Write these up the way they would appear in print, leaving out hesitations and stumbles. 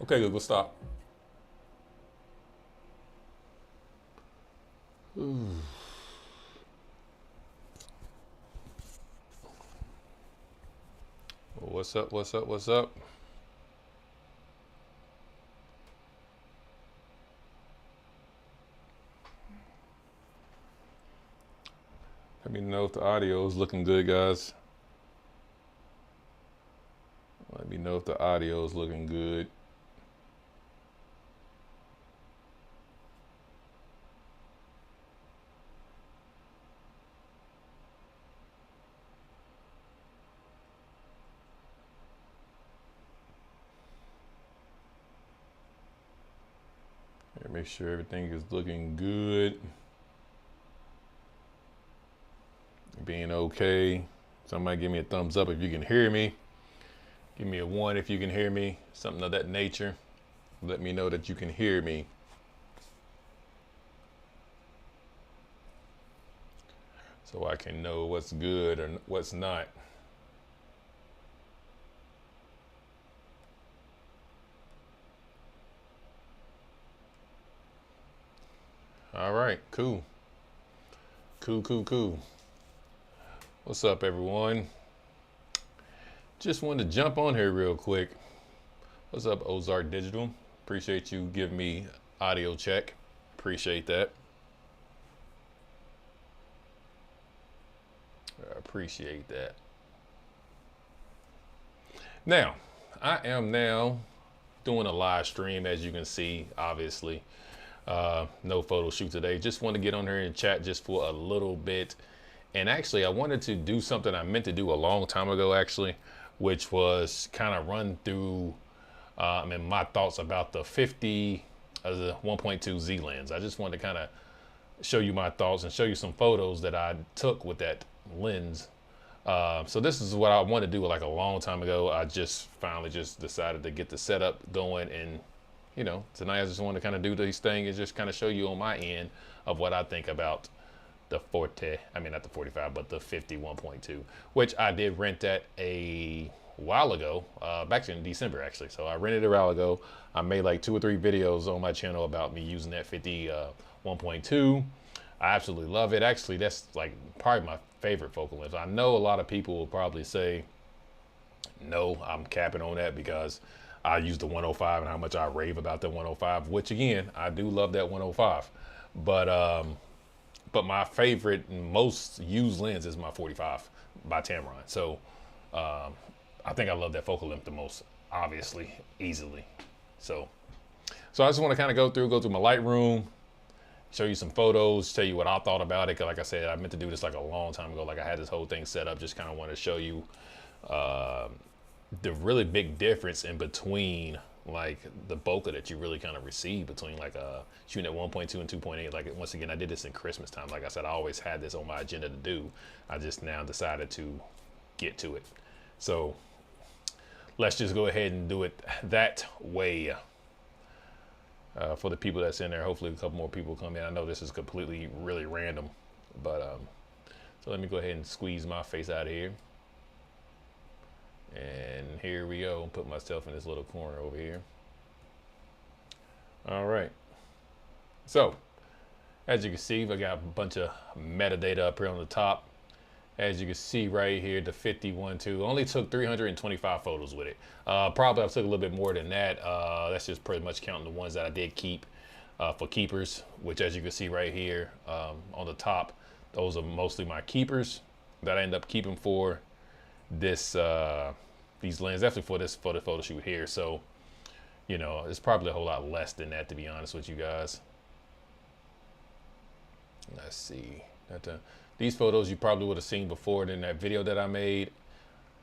Okay, Google, stop. Ooh. What's up? What's up? What's up? Let me know if the audio is looking good, guys. Let me know if the audio is looking good. Make sure everything is looking good. Being okay. Somebody give me a thumbs up if you can hear me. Give me a 1 if you can hear me. Something of that nature. Let me know that you can hear me. So I can know what's good or what's not. All right, cool. Cool. What's up, everyone? Just wanted to jump on here real quick. What's up, Ozark Digital? Appreciate you giving me audio check. Appreciate that. I appreciate that. Now, I am now doing a live stream, as you can see, obviously. No photo shoot today. Just want to get on here and chat just for a little bit. And actually, I wanted to do something I meant to do a long time ago, actually, which was kind of run through my thoughts about the 50 as a 1.2 Z lens. I just wanted to kind of show you my thoughts and show you some photos that I took with that lens. So this is what I wanted to do like a long time ago. I just finally just decided to get the setup going, and you know, tonight I just want to kind of do these things and just kind of show you on my end of what I think about the 40, I mean not the 45, but the 51.2, which I did rent that a while ago, back in December actually. So I rented it a while ago. I made like 2 or 3 videos on my channel about me using that 51.2. I absolutely love it. Actually, that's like probably my favorite focal length. I know a lot of people will probably say, no, I'm capping on that because I use the 105 and how much I rave about the 105, which again, I do love that 105. But my favorite and most used lens is my 45 by Tamron. So I think I love that focal length the most, obviously, easily. So I just want to kind of go through my Lightroom, show you some photos, tell you what I thought about it. Cause like I said, I meant to do this like a long time ago. Like I had this whole thing set up, just kind of wanted to show you the really big difference in between like the bokeh that you really kind of receive between like shooting at 1.2 and 2.8. Like once again, I did this in Christmas time. Like I said, I always had this on my agenda to do. I just now decided to get to it. So let's just go ahead and do it that way. For the people that's in there, hopefully a couple more people come in. I know this is completely really random, but so let me go ahead and squeeze my face out of here. And here we go. Put myself in this little corner over here. All right. So as you can see, I got a bunch of metadata up here on the top. As you can see right here, the 51.2 only took 325 photos with it. Probably I took a little bit more than that. That's just pretty much counting the ones that I did keep for keepers, which as you can see right here on the top, those are mostly my keepers that I end up keeping for this these lenses, definitely for this photo shoot here. So, you know, it's probably a whole lot less than that, to be honest with you guys. Let's see. These photos you probably would have seen before in that video that I made.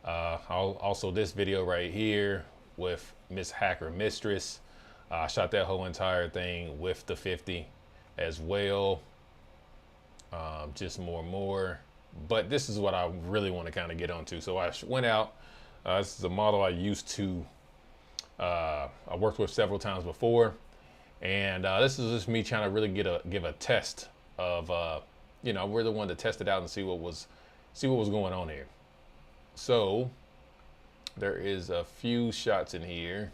Also this video right here with Miss Hacker Mistress. I shot that whole entire thing with the 50 as well. Just more. But this is what I really want to kind of get onto. So I went out. This is a model I used to, I worked with several times before. And this is just me trying to really give a test of, you know, I really wanted to test it out and see what was going on here. So there is a few shots in here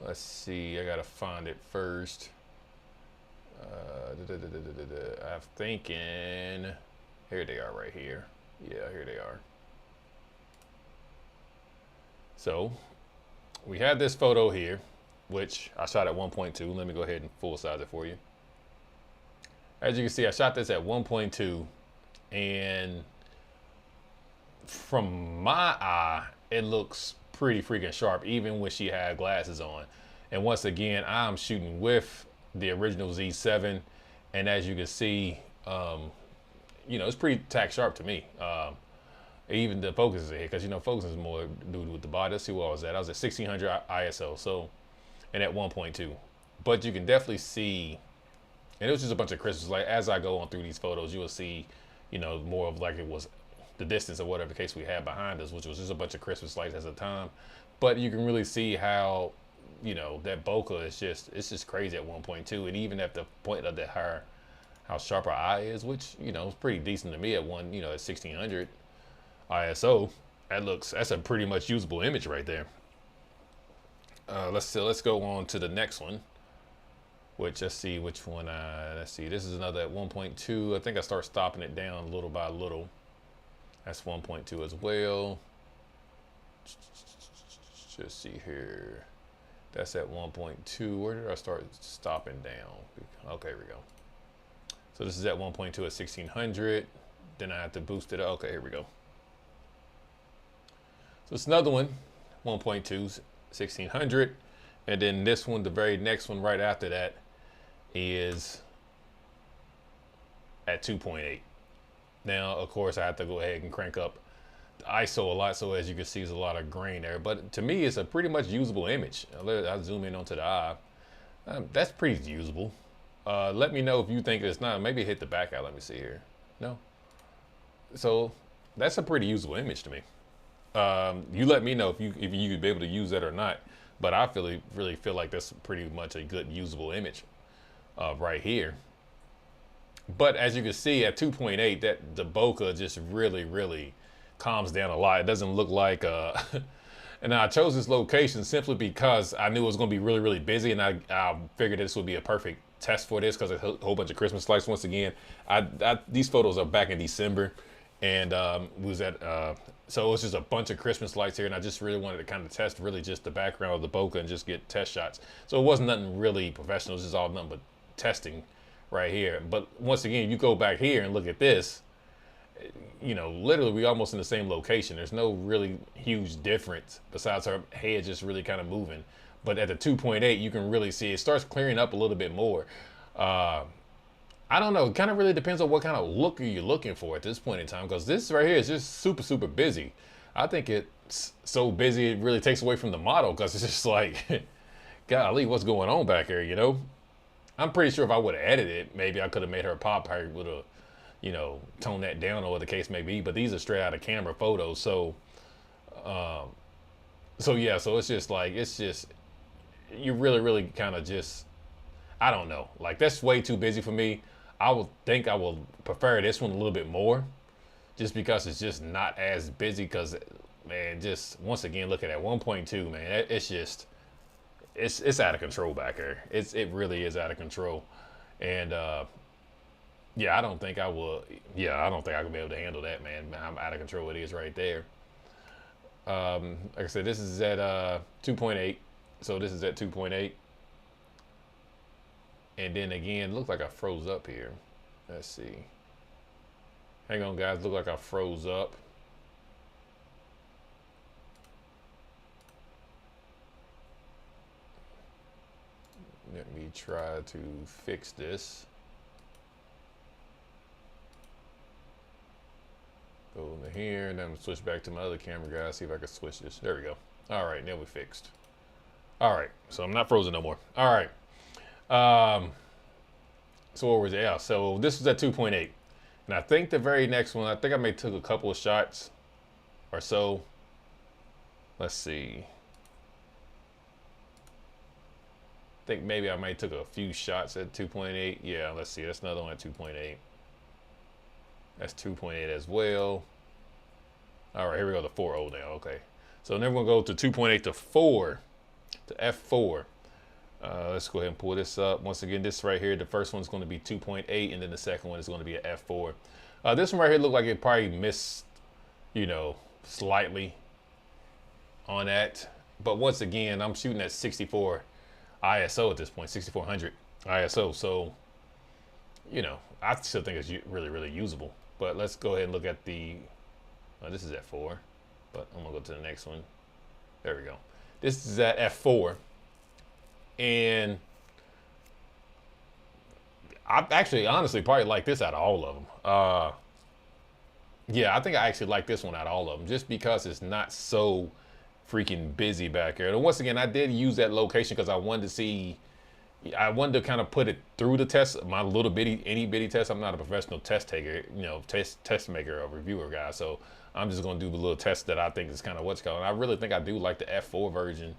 Let's see, I gotta find it first. I'm thinking, here they are right here. Yeah, here they are. So we have this photo here, which I shot at 1.2. Let me go ahead and full size it for you. As you can see, I shot this at 1.2, and from my eye, it looks pretty freaking sharp, even when she had glasses on. And once again, I'm shooting with the original Z7, and as you can see, you know, it's pretty tack sharp to me. Even the focus is here, because you know, focus is more due with the body. Let's see where I was at. I was at 1600 ISO, so, and at 1.2. But you can definitely see, and it was just a bunch of crystals. Like as I go on through these photos, you will see, you know, more of like it was the distance or whatever the case we had behind us, which was just a bunch of Christmas lights at the time. But you can really see how, you know, that bokeh is just, it's just crazy at 1.2. And even at the point of how sharp our eye is, which, you know, is pretty decent to me at you know, at 1600 ISO, that's a pretty much usable image right there. Let's go on to the next one, which let's see which one. Let's see, this is another at 1.2. I think I start stopping it down little by little. That's 1.2 as well. Just see here. That's at 1.2. Where did I start stopping down? Okay, here we go. So this is at 1.2 at 1600. Then I have to boost it up. Okay, here we go. So it's another one, 1.2, 1600. And then this one, the very next one right after that, is at 2.8. Now, of course, I have to go ahead and crank up the ISO a lot, so as you can see, there's a lot of grain there. But to me, it's a pretty much usable image. I'll zoom in onto the eye. That's pretty usable. Let me know if you think it's not. Maybe hit the back out. Let me see here. No. So that's a pretty usable image to me. You let me know if you could be able to use that or not. But I really feel like that's pretty much a good usable image right here. But as you can see at 2.8, that the bokeh just really calms down a lot. It doesn't look like and I chose this location simply because I knew it was going to be really busy, and I figured this would be a perfect test for this because a whole bunch of Christmas lights. Once again, these photos are back in December, and was at so it was just a bunch of Christmas lights here, and I just really wanted to kind of test really just the background of the bokeh and just get test shots. So it wasn't nothing really professional. This is all nothing but testing right here. But once again, you go back here and look at this, you know, literally we almost in the same location. There's no really huge difference besides her head just really kind of moving. But at the 2.8, you can really see it starts clearing up a little bit more. I don't know. It kind of really depends on what kind of look you're looking for at this point in time, because this right here is just super busy. I think it's so busy it really takes away from the model, because it's just like, golly, what's going on back here, you know? I'm pretty sure if I would have edited it, maybe I could have made her pop. I would have, you know, toned that down or what the case may be. But these are straight out of camera photos, so yeah. So it's just like you really kind of just, I don't know. Like that's way too busy for me. I would think I will prefer this one a little bit more, just because it's just not as busy. Because man, just once again looking at 1.2, man, it's just. It's out of control back here. It really is out of control, and yeah, I don't think I will. Yeah, I don't think I can be able to handle that, man. I'm out of control. It is right there. Like I said, this is at 2.8, so this is at 2.8, and then again, looks like I froze up here. Let's see. Hang on, guys. Look like I froze up. Let me try to fix this. Go over here, and then I'm gonna switch back to my other camera, guys. See if I can switch this. There we go. All right, now we fixed. All right, so I'm not frozen no more. All right. So what was it? Yeah, so this was at 2.8, and I think the very next one, I think I may took a couple of shots or so. Let's see. I think maybe I might took a few shots at 2.8. Yeah, let's see. That's another one at 2.8. That's 2.8 as well. All right, here we go to 4.0 now. Okay. So then we're going to go to 2.8 to 4. to f4. Let's go ahead and pull this up. Once again, this right here, the first one's going to be 2.8, and then the second one is going to be an f4. This one right here looked like it probably missed, you know, slightly on that. But once again, I'm shooting at 64 ISO at this point, 6400 ISO. So, you know, I still think it's really, really usable. But let's go ahead and look at the, this is f4, but I'm gonna go to the next one. There we go. This is at f4. And I actually, honestly, probably like this out of all of them. Yeah, I think I actually like this one out of all of them, just because it's not so freaking busy back here. And once again, I did use that location because I wanted to see, I wanted to kind of put it through the test, my little bitty, itty bitty test. I'm not a professional test taker, you know, test maker or reviewer guy. So I'm just going to do the little test that I think is kind of what's going on. I really think I do like the F4 version,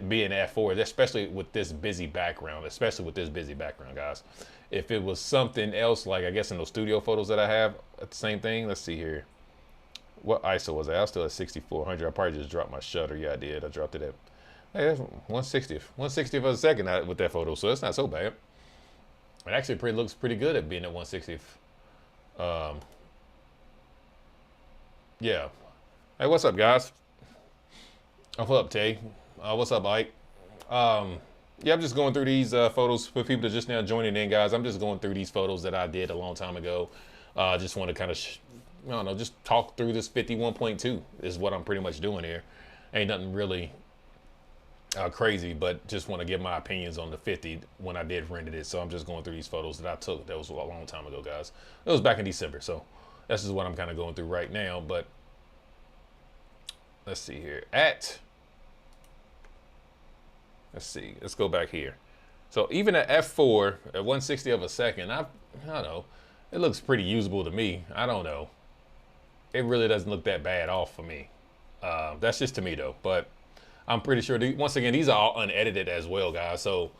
being F4, especially with this busy background, guys. If it was something else, like I guess in those studio photos that I have, the same thing. Let's see here. What ISO was I? I was still at 6400. I probably just dropped my shutter. Yeah, I did. I dropped it at, hey, that's 160th of a second with that photo, so it's not so bad. It actually looks pretty good at being at 160th. Yeah. Hey, what's up, guys? What's up, Tay? What's up, Ike? Yeah, I'm just going through these photos for people that just now joining in, guys. I'm just going through these photos that I did a long time ago. Just want to kind of, I don't know, just talk through this 51.2 is what I'm pretty much doing here. Ain't nothing really crazy, but just want to give my opinions on the 50 when I did render it. So I'm just going through these photos that I took. That was a long time ago, guys. It was back in December, so this is what I'm kind of going through right now. But let's see here. Let's see. Let's go back here. So even at f4 at 160 of a second, I don't know. It looks pretty usable to me. I don't know. It really doesn't look that bad off for me. That's just to me though. But I'm pretty sure, once again, these are all unedited as well, guys. So,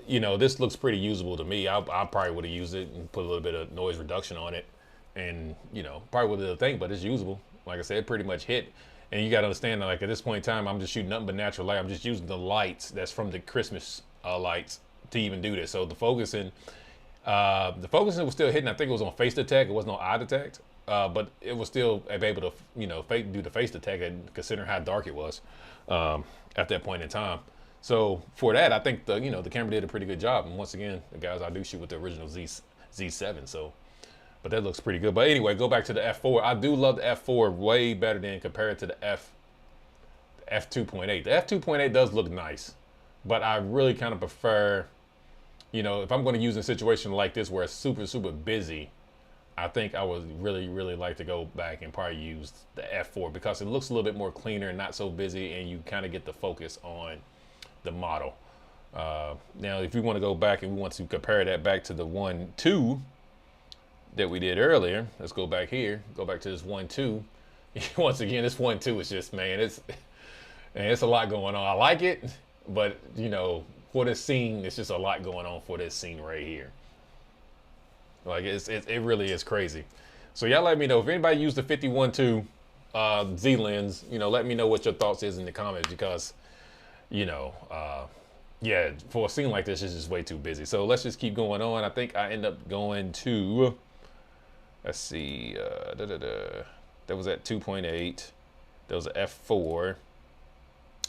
you know, this looks pretty usable to me. I probably would have used it and put a little bit of noise reduction on it. And, you know, probably would have think, but it's usable. Like I said, it pretty much hit. And you got to understand that, like, at this point in time, I'm just shooting nothing but natural light. I'm just using the lights that's from the Christmas lights to even do this. So the focusing was still hitting. I think it was on face detect. It wasn't on eye detect. But it was still able to, you know, do the face detect, and considering how dark it was at that point in time. So for that, I think the camera did a pretty good job. And once again, the guys, I do shoot with the original Z7. So, but that looks pretty good. But anyway, go back to the F4. I do love the F4 way better than compared to the F2.8. The F2.8 does look nice, but I really kind of prefer, you know, if I'm going to use a situation like this where it's super, super busy, I think I would really, really like to go back and probably use the F4 because it looks a little bit more cleaner and not so busy, and you kind of get the focus on the model. Now, if you want to go back and we want to compare that back to the 1.2 that we did earlier, let's go back here, go back to this 1.2. Once again, this 1.2 is just, man, it's a lot going on. I like it, but you know, for this scene, it's just a lot going on for this scene right here. Like it really is crazy. So y'all let me know if anybody used the 51.2 Z lens. You know, let me know what your thoughts is in the comments because, you know, yeah, for a scene like this, it's just way too busy. So let's just keep going on. I think I end up going to, let's see, that was at 2.8. That was a F4.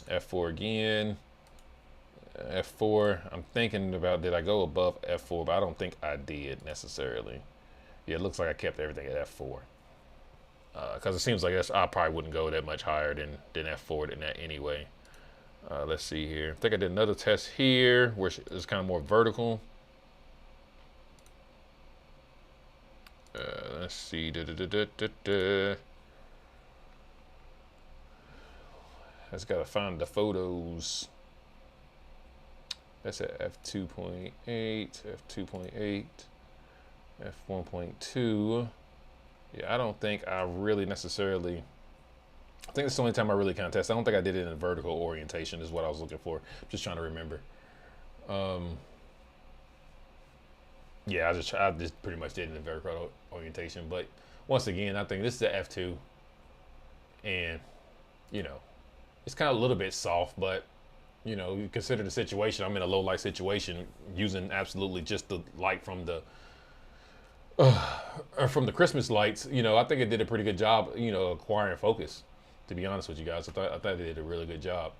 F4 again. F4, I'm thinking about, did I go above F4, but I don't think I did necessarily. Yeah, it looks like I kept everything at F4. Because it seems like I probably wouldn't go that much higher than F4 than that anyway. Let's see here. I think I did another test here, where it's kind of more vertical. Let's see. I just gotta find the photos. That's at f2.8, f2.8, f1.2. Yeah, I don't think I really necessarily, I think it's the only time I really kind of test. I don't think I did it in a vertical orientation is what I was looking for. Just trying to remember. Yeah, I just pretty much did it in a vertical orientation. But once again, I think this is the f2. And, you know, it's kind of a little bit soft, but You know, you consider the situation. I'm in a low light situation using absolutely just the light from the Christmas lights. You know, I think it did a pretty good job, you know, acquiring focus. To be honest with you guys, I thought they did a really good job.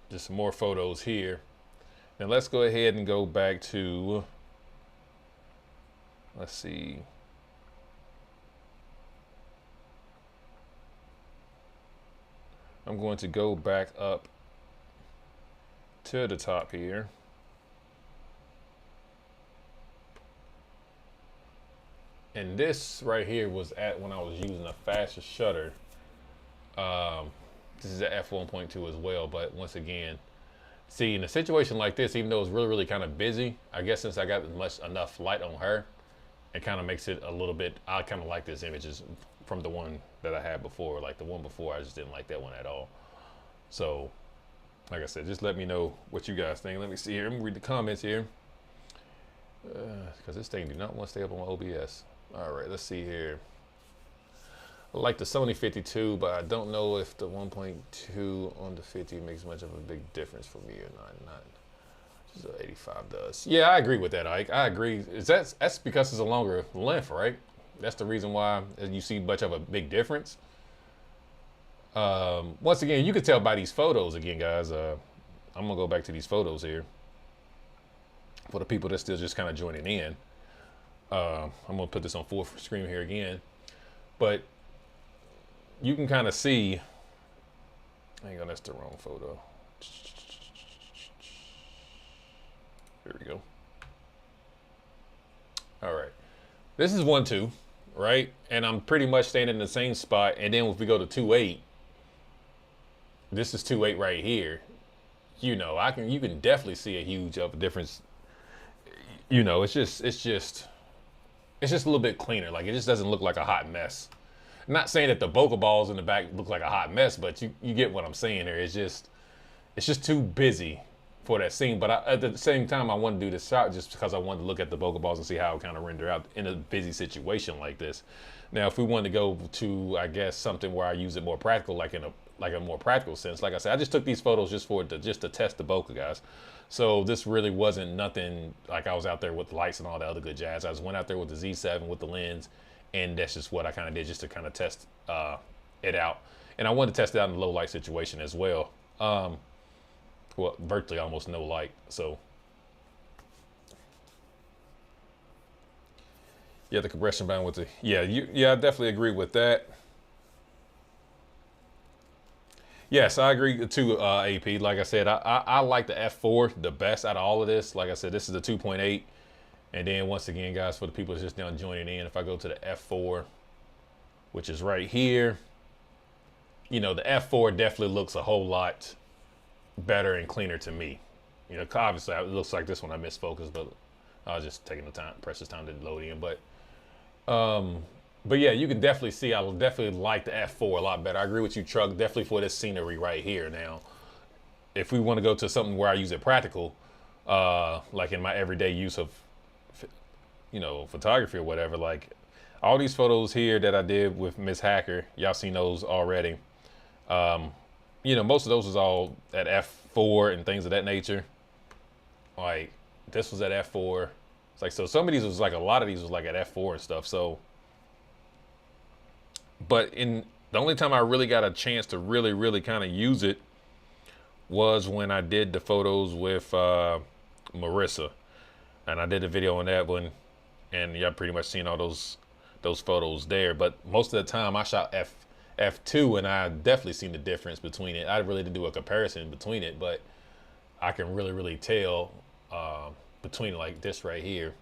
Just some more photos here. Now let's go ahead and go back to, let's see. I'm going to go back up to the top here. And this right here was at when I was using a faster shutter. This is at f1.2 as well, but once again, see, in a situation like this, even though it's really, really kind of busy, I guess since I got enough light on her, it kind of makes it a little bit, I kind of like this images from the one that I had before. Like the one before, I just didn't like that one at all. So, like I said, just let me know what you guys think. Let me see here. Let me read the comments here. Because this thing do not want to stay up on OBS. All right, let's see here. I like the Sony 52, but I don't know if the 1.2 on the 50 makes much of a big difference for me or not. Just 85 does. Yeah, I agree with that, Ike. I agree. That's because it's a longer length, right? That's the reason why you see much of a big difference. Once again, you can tell by these photos again, guys. I'm gonna go back to these photos here for the people that's still just kind of joining in. I'm gonna put this on full screen here again, but you can kind of see. Hang on, that's the wrong photo. Here we go. All right, this is 1.2, right? And I'm pretty much staying in the same spot. And then if we go to 2.8, this is 2.8 right here. You know, you can definitely see a huge of a difference. You know, it's just a little bit cleaner. Like, it just doesn't look like a hot mess. I'm not saying that the bokeh balls in the back look like a hot mess, but you get what I'm saying here. It's just too busy for that scene. But at the same time, I want to do this shot just because I wanted to look at the bokeh balls and see how it kind of render out in a busy situation like this. Now, if we want to go to, I guess, something where I use it more practical, like in a more practical sense, like I said, I just took these photos just to test the bokeh, guys. So this really wasn't nothing like I was out there with lights and all the other good jazz. I just went out there with the Z7 with the lens, and that's just what I kind of did just to kind of test it out. And I wanted to test it out in a low light situation as well. Well, virtually almost no light. So yeah, the compression band with the, yeah, I definitely agree with that. Yes, I agree too, AP. Like I said, I like the F4 the best out of all of this. Like I said, this is the 2.8. And then once again, guys, for the people that's just now joining in, if I go to the F4, which is right here, you know, the F4 definitely looks a whole lot better and cleaner to me. You know, obviously it looks like this one I misfocused, but I was just taking the time, precious time to load in. But yeah, you can definitely see I definitely like the F4 a lot better. I agree with you, Truck, definitely for this scenery right here. Now, if we want to go to something where I use it practical, like in my everyday use of, you know, photography or whatever, like all these photos here that I did with Miss Hacker, y'all seen those already. You know, most of those was all at F4 and things of that nature. Like this was at F4. It's like, so some of these was like, a lot of these was like at F4 and stuff. So, but in the only time I really got a chance to really, really kind of use it was when I did the photos with Marissa. And I did a video on that one, and y'all pretty much seen all those photos there. But most of the time I shot F2, and I definitely seen the difference between it. I really didn't do a comparison between it, but I can really, really tell between like this right here.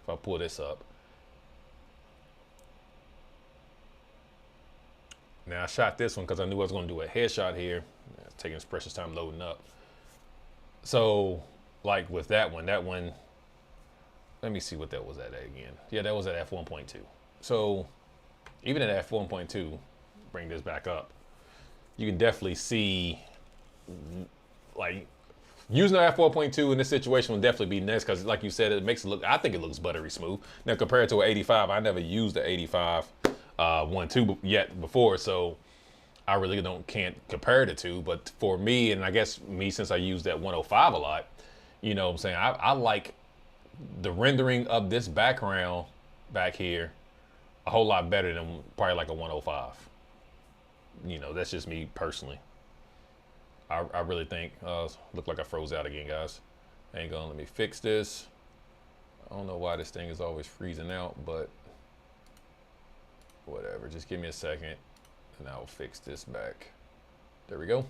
If I pull this up. Now I shot this one because I knew I was going to do a headshot here. It's taking its precious time loading up. So like with that one, let me see what that was at again. Yeah, that was at f1.2. So even at f1.2, bring this back up, you can definitely see like using an f4.2 in this situation would definitely be nice because like you said, it makes it look, I think it looks buttery smooth. Now compared to an 85, I never used the 85 1.2 yet before, so I really can't compare the two. But for me, and I guess me, since I use that 105 a lot, you know what I'm saying, I like the rendering of this background back here a whole lot better than probably like a 105. You know, that's just me personally. I really think, look like I froze out again, guys. Hang on, let me fix this. I don't know why this thing is always freezing out, but whatever. Just give me a second and I'll fix this back. There we go.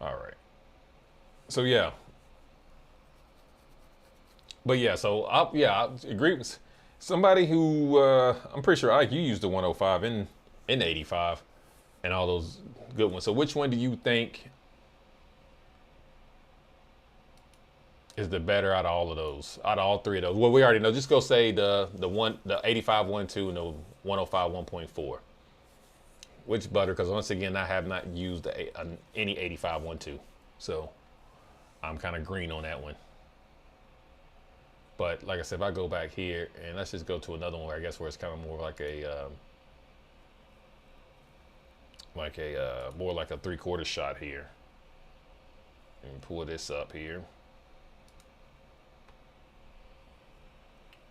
All right. So yeah. But yeah, so I agree with somebody who I'm pretty sure you used the 105 in 85 and all those good ones. So which one do you think is the better out of all of those? Out of all three of those? Well, we already know. Just go say the 85 1.2 and the 105 1.4. Which better? Because once again, I have not used any 85 1.2, so I'm kind of green on that one. But like I said, if I go back here and let's just go to another one where I guess where it's kind of more like a more like a 3/4 shot here, and pull this up here.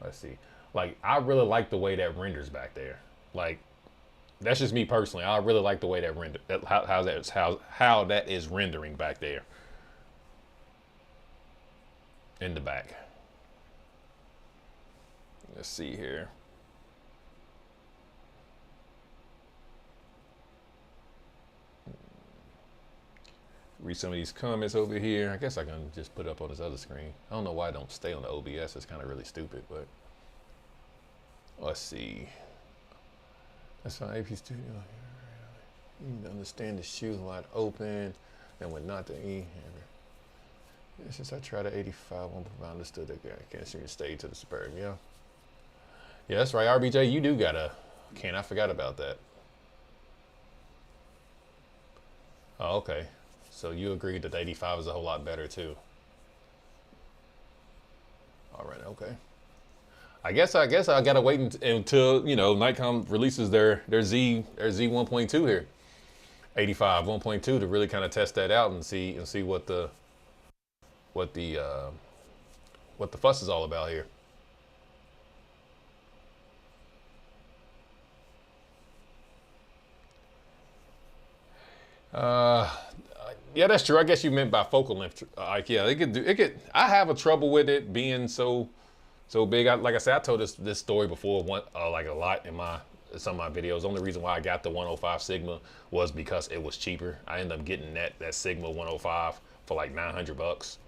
Let's see. Like, I really like the way that renders back there. Like, that's just me personally. I really like the way that how that is rendering back there in the back. Let's see here. Read some of these comments over here. I guess I can just put it up on this other screen. I don't know why I don't stay on the OBS. It's kind of really stupid, but let's see. That's fine. AP Studio. You need to understand the shoe wide open and when not the E. Since I tried the 85, I understood that I can't seem to stay to the Suburban. Yeah. Yeah, that's right. RBJ, you do got a can. I forgot about that. Oh, okay. So you agreed that the 85 is a whole lot better too. All right, okay. I guess I gotta wait until Nikon releases their Z 1.2 here, 85 1.2 to really kind of test that out and see what the fuss is all about here. Yeah, that's true. I guess you meant by focal length. Like, yeah, it could. I have a trouble with it being so big. Like I said, I told this story before, like a lot in some of my videos. The only reason why I got the 105 Sigma was because it was cheaper. I ended up getting that Sigma 105 for like $900.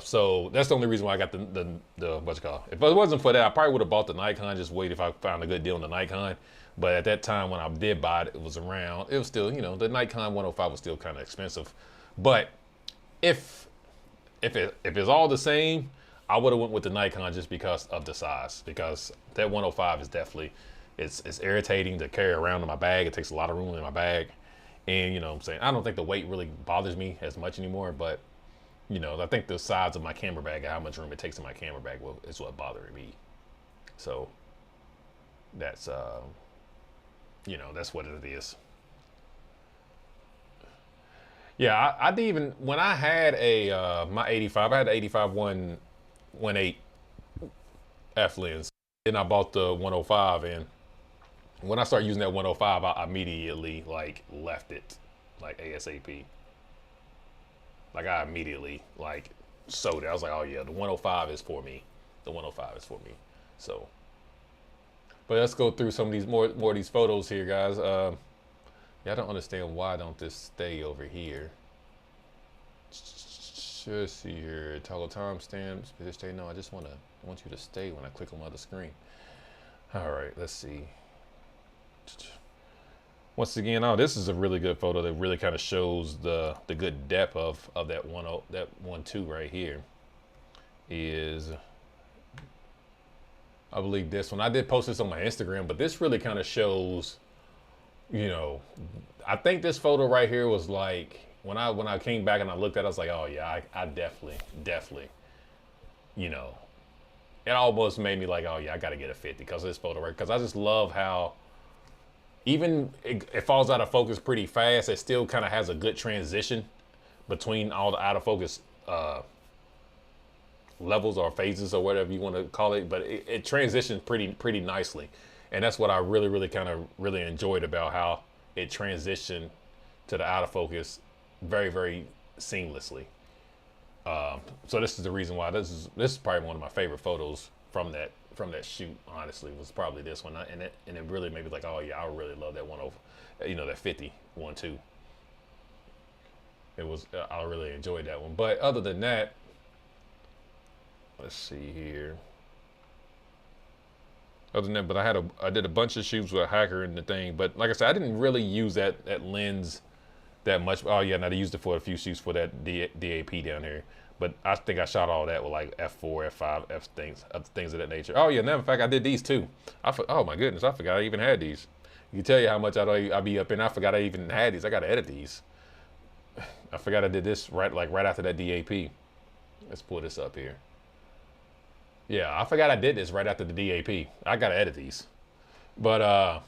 So that's the only reason why I got the what's it called. If it wasn't for that, I probably would have bought the Nikon. Just wait if I found a good deal on the Nikon. But at that time when I did buy it, it was still, the Nikon 105 was still kind of expensive. But if it's all the same, I would have went with the Nikon just because of the size. Because that 105 is definitely, it's irritating to carry around in my bag. It takes a lot of room in my bag. And, what I'm saying, I don't think the weight really bothers me as much anymore. But, I think the size of my camera bag, how much room it takes in my camera bag is what bothered me. So that's, that's what it is. Yeah, I didn't even, when I had my 85, I had the 85 1.8 f lens. Then I bought the 105, and when I started using that 105, I immediately left it ASAP. Like, I immediately sold it. I was like, oh yeah, the 105 is for me. The 105 is for me. So, but let's go through some of these more of these photos here, guys. Yeah, I don't understand why don't this stay over here. Just see here, toggle timestamps. No, I just want you to stay when I click on my other screen. All right, let's see. Once again, this is a really good photo that really kind of shows the good depth of that 1.2 right here. Is, I believe this one. I did post this on my Instagram, but this really kind of shows, I think this photo right here was like, when I came back and I looked at it, I was like, oh yeah, I definitely, it almost made me like, oh yeah, I gotta get a 50 because of this photo, right? Because I just love how even it falls out of focus pretty fast. It still kind of has a good transition between all the out of focus levels or phases or whatever you want to call it, but it transitions pretty nicely, and that's what I really kind of really enjoyed about how it transitioned to the out of focus very seamlessly. So this is the reason why this is probably one of my favorite photos from that shoot. Honestly, was probably this one, and it really made me like, oh yeah, I really love that one over, that 51 too. It was I really enjoyed that one, but other than that, let's see here. Other than that, but I did a bunch of shoots with a hacker and the thing, but like I said, I didn't really use that lens that much. Oh yeah, now they used it for a few shoots for that DAP down here. But I think I shot all that with like F4, F5, F things, other things of that nature. Oh yeah, in fact I did these too. Oh my goodness, I forgot I even had these. You can tell you how much I be up in. I forgot I even had these. I gotta edit these. I forgot I did this right after that DAP. Let's pull this up here. Yeah, I forgot I did this right after the DAP. I gotta edit these. But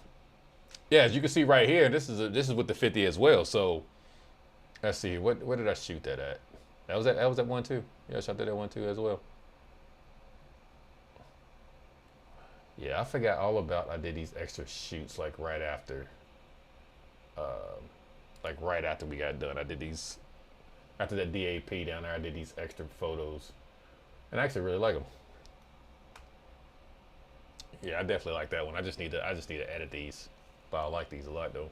yeah, as you can see right here, this is with the 50 as well. So let's see, what did I shoot that at? That was at one too. Yeah, I shot that at one too as well. Yeah, I forgot all about I did these extra shoots like right after we got done. I did these after that DAP down there. I did these extra photos, and I actually really like them. Yeah, I definitely like that one. I just need to edit these, but I like these a lot though.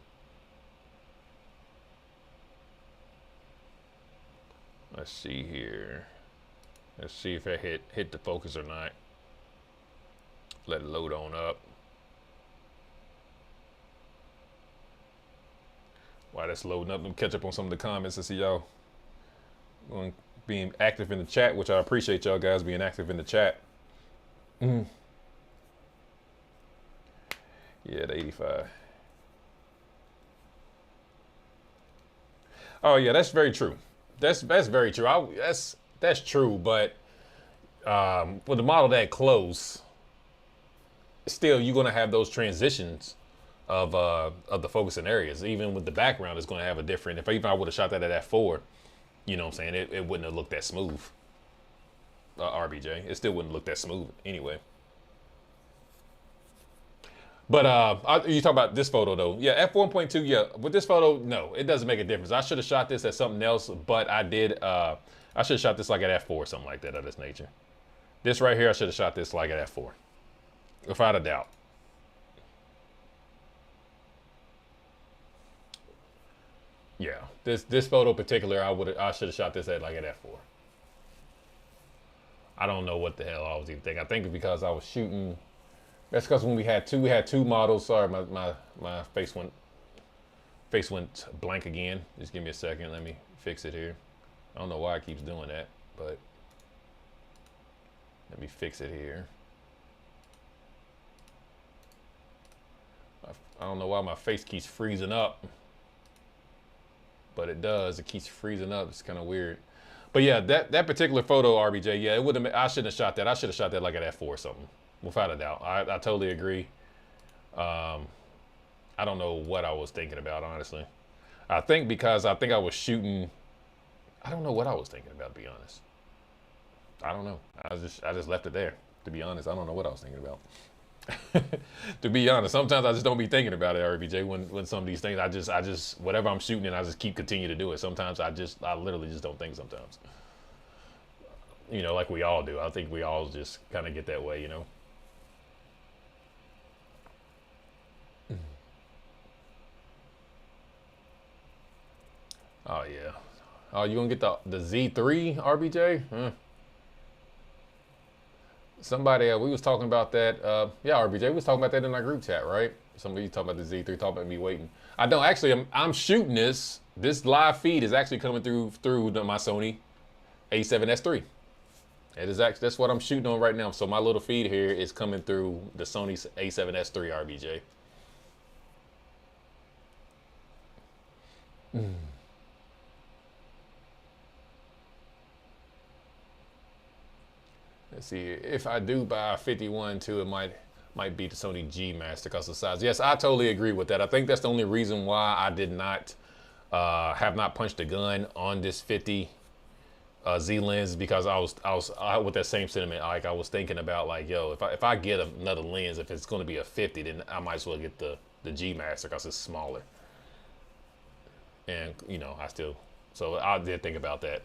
Let's see here. Let's see if I hit the focus or not. Let it load on up. While that's loading up, let me catch up on some of the comments and see y'all being active in the chat, which I appreciate y'all guys being active in the chat. Yeah, the 85. Oh yeah, that's very true. That's very true. That's true, but with the model that close, still you're gonna have those transitions of the focusing areas. Even with the background, it's gonna have a different. If even I would have shot that at f4, you know what I'm saying, it wouldn't have looked that smooth. RBJ, it still wouldn't look that smooth anyway. But you talk about this photo though. Yeah, f1.2. Yeah, with this photo, no, it doesn't make a difference. I should have shot this at something else, but I did. I should have shot this like at f4 or something like that of this nature. This right here, I should have shot this like at f4, without a doubt. Yeah, this photo in particular, I should have shot this at like at f4. I don't know what the hell I was even thinking. I think it's because I was shooting. That's because when we had two models. Sorry, my face went blank again. Just give me a second. Let me fix it here. I don't know why it keeps doing that, but let me fix it here. I don't know why my face keeps freezing up, but it does. It keeps freezing up. It's kind of weird. But yeah, that particular photo, RBJ, yeah, it would have. I shouldn't have shot that. I should have shot that like at f4 or something. Without a doubt. I totally agree. I don't know what I was thinking about, honestly. I think because I was shooting. I don't know what I was thinking about, to be honest. I don't know. I just left it there, to be honest. I don't know what I was thinking about. To be honest, sometimes I just don't be thinking about it, RBJ, when some of these things, I just whatever I'm shooting and I just keep continue to do it. Sometimes I literally just don't think sometimes. Like we all do. I think we all just kind of get that way, Oh yeah. Oh, you gonna get the Z3 RBJ? Huh. Somebody we was talking about that. Yeah, RBJ, we was talking about that in our group chat, right? Somebody talking about the Z3, talking about me waiting. I don't actually. I'm shooting this. This live feed is actually coming through my Sony A7S III. It is actually, that's what I'm shooting on right now. So my little feed here is coming through the Sony A7S III RBJ. Let's see, if I do buy a 51 too, it might Might be the Sony G Master because of the size. Yes, I totally agree with that. I think that's the only reason why I did not have not punched a gun on this 50 Z lens, because I was with that same sentiment. Like, I was thinking about, like, yo, if I get another lens, if it's going to be a 50, then I might as well get the G Master because it's smaller. And you know, so I did think about that.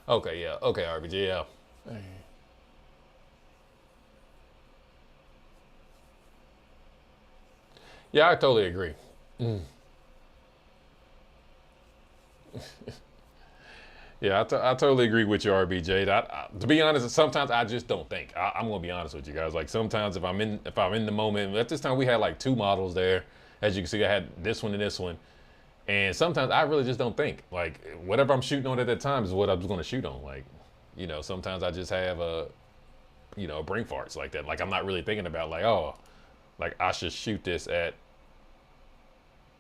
Okay, yeah, okay, RBG, yeah. Yeah, I totally agree. Yeah, I totally agree with you, RBJ. To be honest, sometimes I just don't think. I'm gonna be honest with you guys. Like, sometimes if I'm in the moment. At this time, we had like two models there. As you can see, I had this one and this one. And sometimes I really just don't think. Like, whatever I'm shooting on at that time is what I was going to shoot on. Like, you know, sometimes I just have brain farts like that. Like, I'm not really thinking about, like, oh, like, I should shoot this at,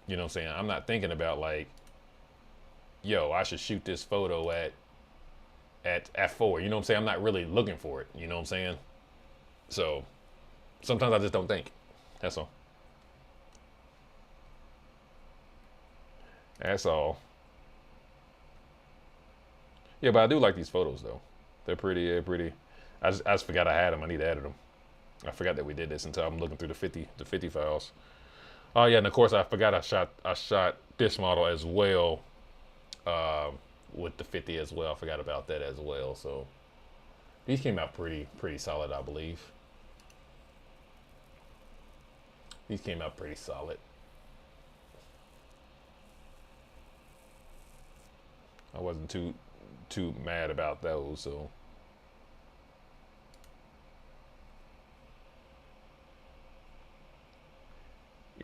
you know what I'm saying? I'm not thinking about, like, yo, I should shoot this photo at f4. You know what I'm saying? I'm not really looking for it. You know what I'm saying? So sometimes I just don't think. That's all. That's all. Yeah, but I do like these photos though. They're pretty. They're pretty. I just forgot I had them. I need to edit them. I forgot that we did this until I'm looking through the 50 files. Oh yeah, and of course I forgot I shot this model as well, uh, with the 50 as well. I forgot about that as well. So these came out pretty solid, I believe. These came out pretty solid. I wasn't too mad about those. So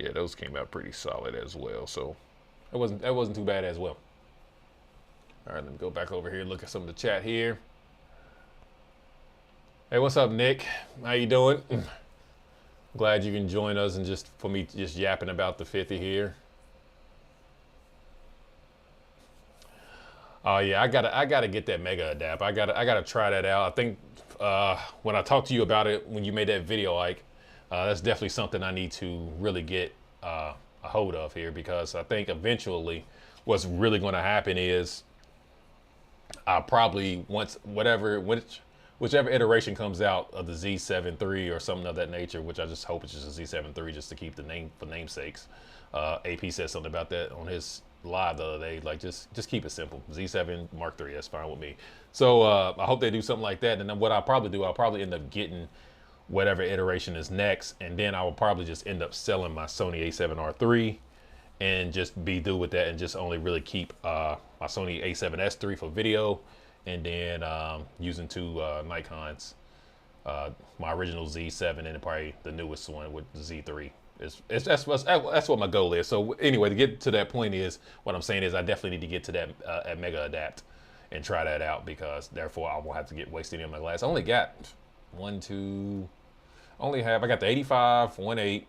yeah, those came out pretty solid as well. So that wasn't too bad as well. All right, let me go back over here and look at some of the chat here. Hey, what's up, Nick? How you doing? Glad you can join us and just for me just yapping about the 50 here. Oh yeah, I gotta get that Mega Adapt. I gotta try that out. I think when I talked to you about it when you made that video, like, that's definitely something I need to really get a hold of here, because I think eventually what's really going to happen is I probably once whichever iteration comes out of the Z7 III or something of that nature, which I just hope it's just a Z7 III just to keep the name for namesakes. AP said something about that on his live the other day. Like, just keep it simple. Z7 Mark III, that's fine with me. So I hope they do something like that. And then what I'll probably do, I'll probably end up getting whatever iteration is next, and then I will probably just end up selling my Sony A7R III and just be through with that, and just only really keep my Sony A7S III for video, and then using two Nikons, my original Z7 and then probably the newest one with the Z3. That's what my goal is. So anyway, to get to that point is, what I'm saying is I definitely need to get to that at Mega Adapt and try that out, because therefore I won't have to get wasted in my glass. I only got one, two, I got the 85 1.8.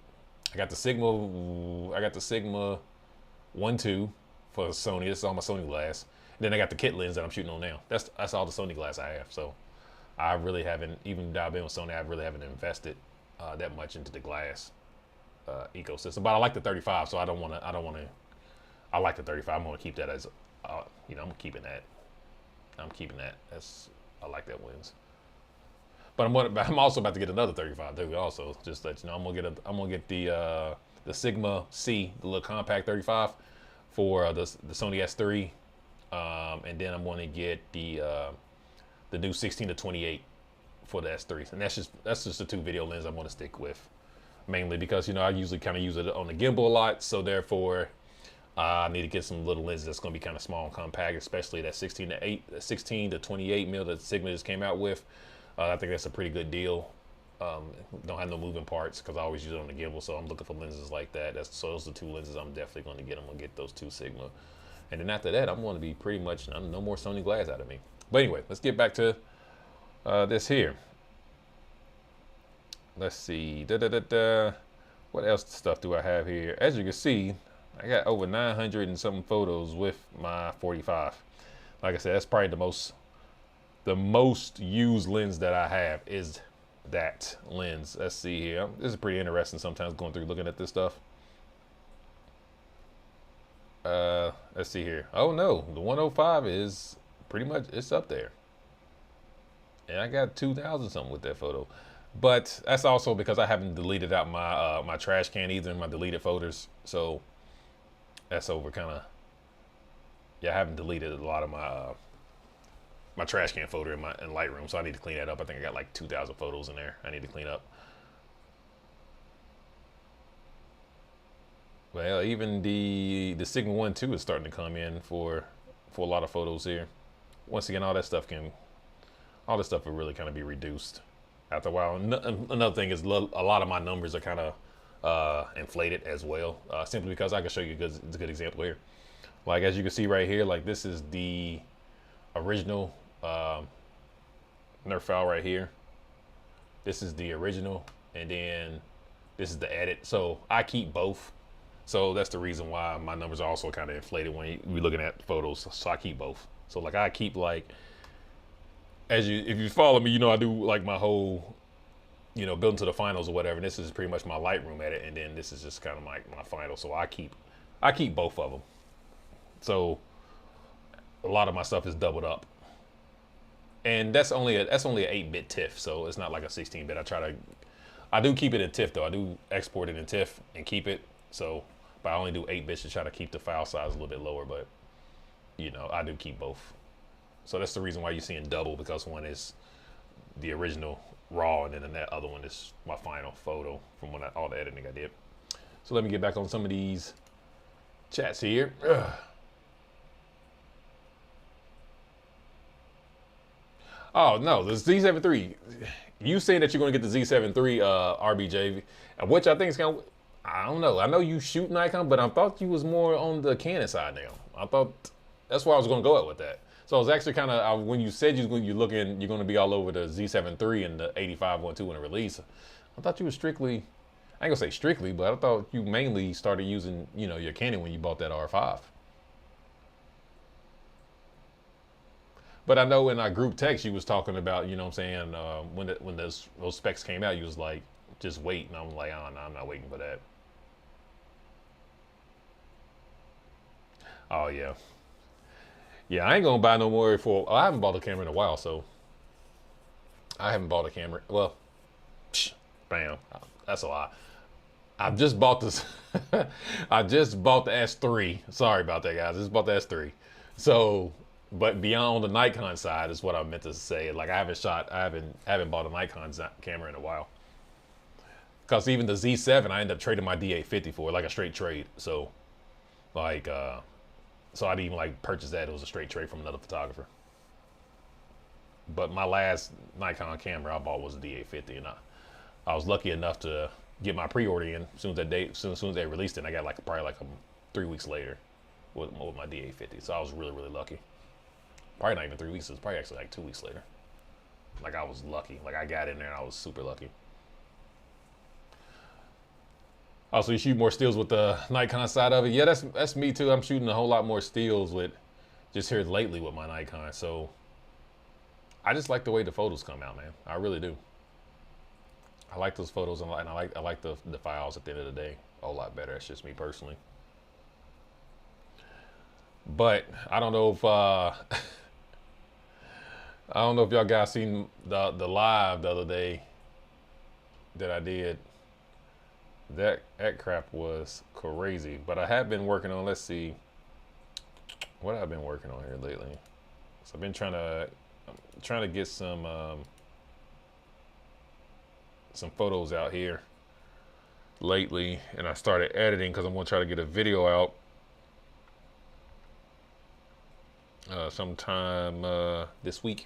I got the Sigma 1.2 for Sony. This is all my Sony glass. And then I got the kit lens that I'm shooting on now. That's all the Sony glass I have. So I really haven't, even though I've been with Sony, I really haven't invested that much into the glass ecosystem. But I like the 35, so I like the 35. I'm gonna keep that as, I'm keeping that. I like that lens. But I'm also about to get another 35 too. Also, just let you know, I'm gonna get the Sigma C, the little compact 35 for the Sony S3, and then I'm gonna get the new 16 to 28 for the S3, and that's just the two video lenses I'm gonna stick with, mainly because I usually kind of use it on the gimbal a lot, so therefore I need to get some little lenses that's gonna be kind of small and compact, especially that 16 to 28 mil that Sigma just came out with. I think that's a pretty good deal. Don't have no moving parts because I always use it on the gimbal, so I'm looking for lenses like that. So those are the two lenses I'm definitely going to get. I'm going to get those two Sigma, and then after that, I'm going to be pretty much no more Sony glass out of me. But anyway, let's get back to this here. Let's see. What else stuff do I have here? As you can see, I got over 900 and something photos with my 45. Like I said, that's probably the most used lens that I have is that lens. Let's see here. This is pretty interesting sometimes going through looking at this stuff. Let's see here. Oh no, the 105 is pretty much, it's up there. And I got 2,000 something with that photo. But that's also because I haven't deleted out my my trash can either in my deleted folders. So that's over kind of, yeah, I haven't deleted a lot of my my trash can folder in Lightroom, so I need to clean that up. I think I got like 2,000 photos in there I need to clean up. Well, even the Sigma 1 2 is starting to come in for a lot of photos here. Once again, all this stuff will really kind of be reduced after a while. Another thing is a lot of my numbers are kind of inflated as well, simply because I can show you it's a good example here. Like as you can see right here, like this is the original Nerf file right here. This is the original, and then this is the edit. So I keep both. So that's the reason why my numbers are also kind of inflated when you're looking at photos. So I keep both. So like I keep like, if you follow me, you know I do like my whole, you know, building to the finals or whatever. And this is pretty much my Lightroom edit, and then this is just kind of like my final. So I keep both of them. So a lot of my stuff is doubled up, and that's only an 8-bit TIFF, so it's not like a 16-bit. I do keep it in TIFF though. I do export it in TIFF and keep it. So, but I only do 8 bits to try to keep the file size a little bit lower. But you know, I do keep both. So that's the reason why you're seeing double, because one is the original raw, and then that other one is my final photo from all the editing I did. So let me get back on some of these chats here. Ugh. Oh no, the Z7 III. You saying that you're going to get the Z7 III RBJ, which I think is kind of, I don't know. I know you shoot Nikon, but I thought you was more on the Canon side now. I thought that's where I was going to go with that. So I was actually kind of, when you said you're going to be all over the Z7 III and the 85-1.2 when it release. I thought you were strictly, I ain't gonna say strictly, but I thought you mainly started using, you know, your Canon when you bought that R5. But I know in our group text you was talking about, you know what I'm saying, when those specs came out, you was like, just wait. And I'm like, oh, no, I'm not waiting for that. Oh, yeah. Yeah, I ain't going to buy no more I haven't bought a camera in a while, so I haven't bought a camera. Well, bam, that's a lot. I've just bought this. I just bought the S3. Sorry about that, guys. I just bought the S3. So, but beyond the Nikon side is what I meant to say. Like I haven't bought a Nikon camera in a while. Because even the Z7, I ended up trading my D850 for, like a straight trade. So, like, so I didn't even like purchase that. It was a straight trade from another photographer. But my last Nikon camera I bought was a D850, and I was lucky enough to get my pre-order in as soon as they released it. And I got like probably like 3 weeks later with my D850. So I was really, really lucky. Probably not even 3 weeks. It was probably actually like 2 weeks later. Like I was lucky. Like I got in there and I was super lucky. Also, you shoot more stills with the Nikon side of it. Yeah, that's me too. I'm shooting a whole lot more stills with just here lately with my Nikon. So I just like the way the photos come out, man. I really do. I like those photos, and I like the files at the end of the day a whole lot better. That's just me personally. But I don't know if I don't know if y'all guys seen the live the other day that I did. That crap was crazy. But I have been working on, let's see, what I've been working on here lately. So I've been trying to get some photos out here lately, and I started editing because I'm gonna try to get a video out sometime this week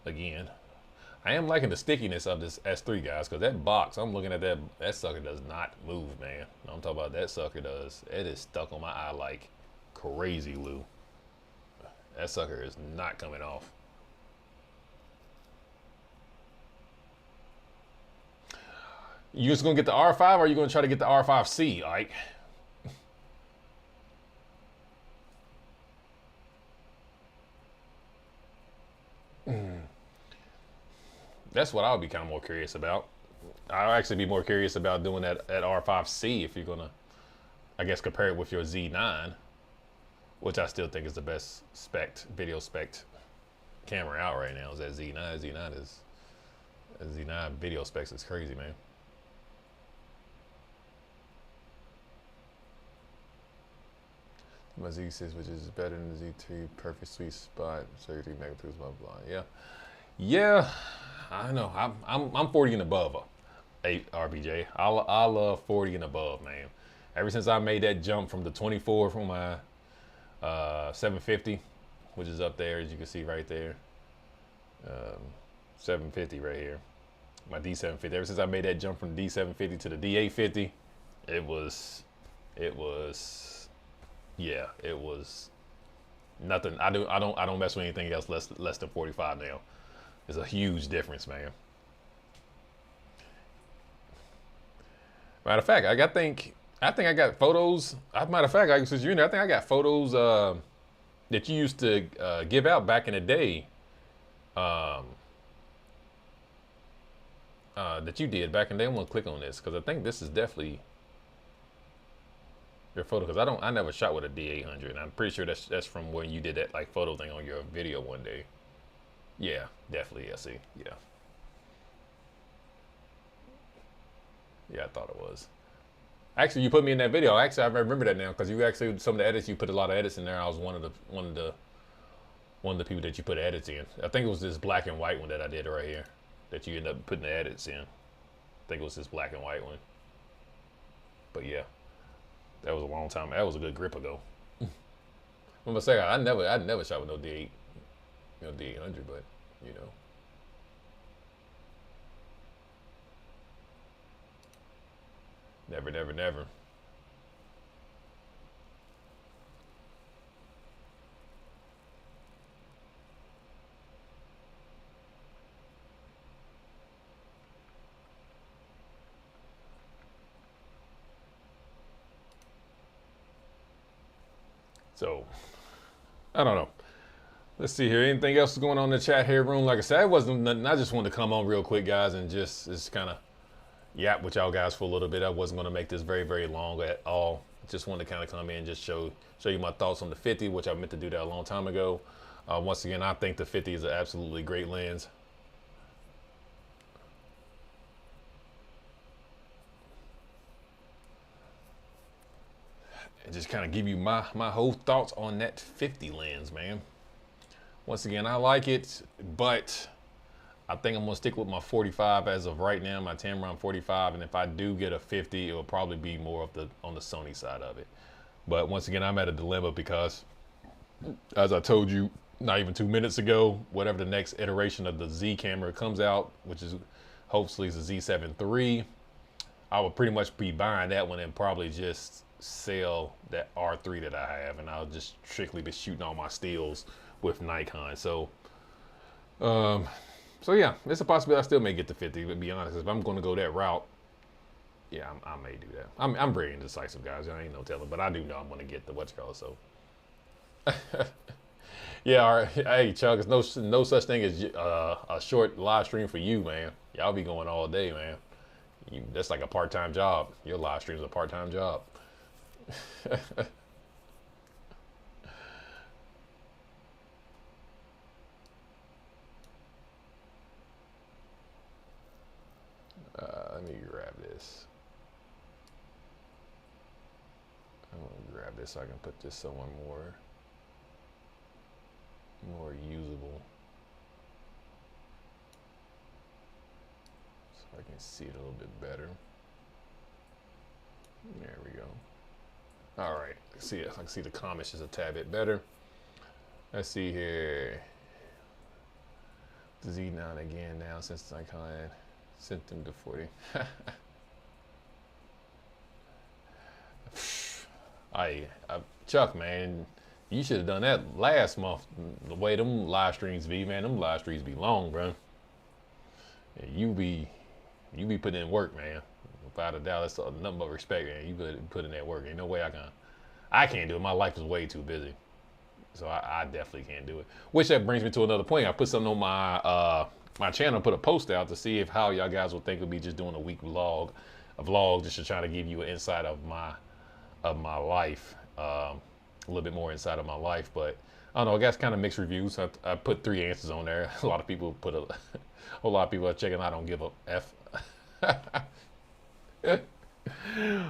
again. I am liking the stickiness of this S3, guys, because that box, I'm looking at that sucker does not move, man. I'm talking about that sucker does. It is stuck on my eye like crazy, Lou. That sucker is not coming off. You just gonna get the R5, or are you gonna try to get the R5C, Ike? That's what I would be kind of more curious about. I'll actually be more curious about doing that at R5C if you're gonna, I guess, compare it with your Z9, which I still think is the best video spec camera out right now. Is that Z9? Z9 video specs is crazy, man. My Z6, which is better than the Z3, perfect sweet spot, 33 megapixels, blah blah. Yeah, yeah. I know. I'm 40 and above. 8 RBJ. I love 40 and above, man. Ever since I made that jump from the 24 from my 750, which is up there as you can see right there. 750 right here. My D750. Ever since I made that jump from the D750 to the D850, it was yeah, it was nothing. I don't mess with anything else less than 45 now. It's a huge difference, man. Matter of fact, I think I got photos. Matter of fact, since you're in there, I think I got photos that you used to give out back in the day. That you did back in the day. I'm gonna click on this because I think this is definitely your photo. Because I never shot with a D800, and I'm pretty sure that's from when you did that like photo thing on your video one day. Yeah, definitely. I see. Yeah. Yeah, I thought it was. Actually, you put me in that video. Actually, I remember that now because you actually some of the edits you put a lot of edits in there. I was one of the people that you put edits in. I think it was this black and white one that I did right here that you ended up putting the edits in. I think it was this black and white one. But yeah, that was a long time. That was a good grip ago. I'm gonna say I never shot with no D8, D800, but you know. Never, never, never. So, I don't know. Let's see here. Anything else going on in the chat here room? Like I said, it wasn't nothing. I just wanted to come on real quick, guys, and just kind of yap with y'all guys for a little bit. I wasn't going to make this very, very long at all. Just wanted to kind of come in and just show you my thoughts on the 50, which I meant to do that a long time ago. Once again, I think the 50 is an absolutely great lens. And just kind of give you my whole thoughts on that 50 lens, man. Once again, I like it, but I think I'm gonna stick with my 45 as of right now, my Tamron 45. And if I do get a 50, it will probably be more of on the Sony side of it. But once again, I'm at a dilemma because, as I told you not even 2 minutes ago, whatever the next iteration of the Z camera comes out, which is hopefully the Z7 III, I would pretty much be buying that one and probably just sell that R3 that I have, and I'll just strictly be shooting all my stills with Nikon. So yeah, it's a possibility I still may get to 50, but to be honest, if I'm going to go that route, yeah, I may do that. I'm very indecisive, guys. I ain't no telling, but I do know I'm going to get the whatchamacallit, so. Yeah, all right. Hey, Chuck, it's no such thing as a short live stream for you, man. Y'all be going all day, man. That's like a part-time job. Your live stream is a part-time job. Let me grab this. I'm gonna grab this so I can put this somewhere more usable, so I can see it a little bit better. There we go. All right, I can see the comments just a tad bit better. Let's see here. The Z9 again now since Nikon sent them to 40. Chuck, man, you should have done that last month. The way them live streams be, man, them live streams be long, bro. And you be putting in work, man. Without a doubt, that's nothing but respect, man. You put in that work. Ain't no way I can't do it. My life is way too busy. So I definitely can't do it. Which that brings me to another point. I put something on my my channel, put a post out to see if how y'all guys would think of me just doing a week vlog, a vlog just to try to give you an insight of my life, a little bit more inside of my life. But I don't know, I guess kind of mixed reviews. I put 3 answers on there. A lot of people put a whole lot of people are checking. I don't give a f.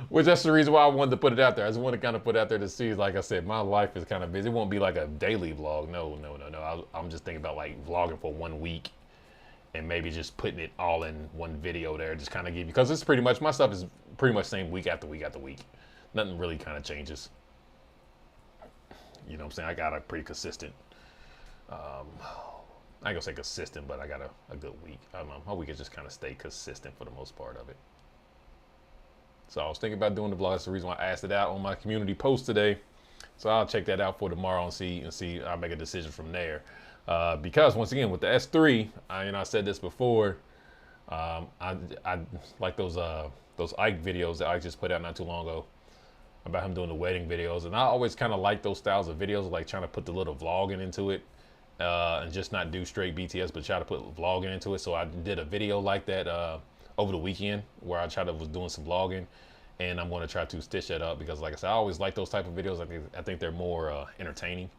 Which that's the reason why I wanted to put it out there. I just want to kind of put it out there to see, like I said, my life is kind of busy. It won't be like a daily vlog. No. I'm just thinking about like vlogging for 1 week and maybe just putting it all in one video there. Just kind of give you, because it's pretty much, my stuff is pretty much same week after week after week. Nothing really kind of changes. You know what I'm saying? I got a pretty consistent, I ain't gonna say consistent, but I got a good week. I don't know, my week is just kind of stay consistent for the most part of it. So I was thinking about doing the vlog. That's the reason why I asked it out on my community post today. So I'll check that out for tomorrow and see. I'll make a decision from there. Because once again, with the S3, I said this before. I like those Ike videos that Ike just put out not too long ago about him doing the wedding videos, and I always kind of like those styles of videos, like trying to put the little vlogging into it, and just not do straight BTS, but try to put vlogging into it. So I did a video like that over the weekend where I was doing some vlogging, and I'm going to try to stitch that up because, like I said, I always like those type of videos. I think they're more entertaining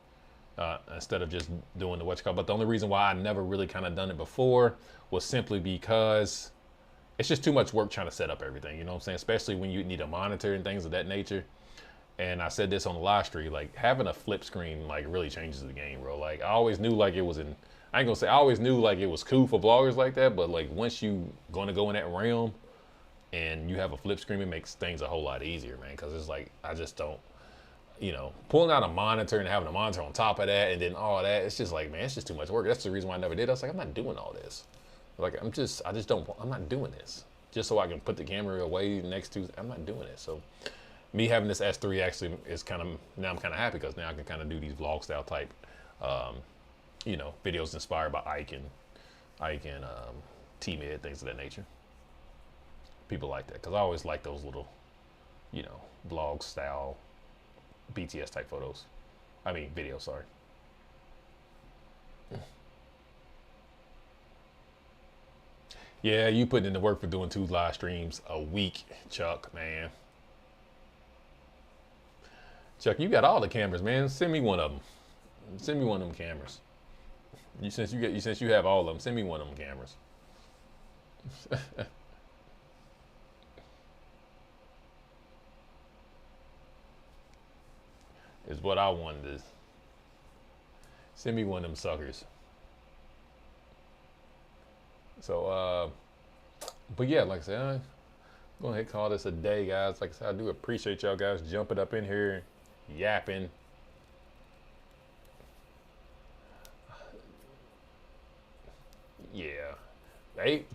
instead of just doing the what you call. But the only reason why I never really kind of done it before was simply because it's just too much work trying to set up everything. You know what I'm saying? Especially when you need a monitor and things of that nature. And I said this on the live stream, like having a flip screen like really changes the game, bro. Like I always knew like it was in. I ain't gonna say I always knew like it was cool for bloggers like that, but like once you gonna go in that realm and you have a flip screen, it makes things a whole lot easier, man. Because it's like I just don't, pulling out a monitor and having a monitor on top of that and then all that, it's just like, man, it's just too much work. That's the reason why I never did. I was like, I'm not doing all this. Like I'm not doing this just so I can put the camera away next to. I'm not doing it. So me having this S3 actually is now I'm kind of happy because now I can kind of do these vlog style type. Videos inspired by Ike and T-Mid, things of that nature. People like that because I always like those little, vlog style BTS type photos. I mean, videos, sorry. Yeah, you putting in the work for doing 2 live streams a week, Chuck, man. Chuck, you got all the cameras, man. Send me one of them. Send me one of them cameras. Since you have all of them, send me one of them cameras. Is what I wanted. Send me one of them suckers. So, but yeah, like I said, I'm going to call this a day, guys. Like I said, I do appreciate y'all guys jumping up in here, yapping. Yeah.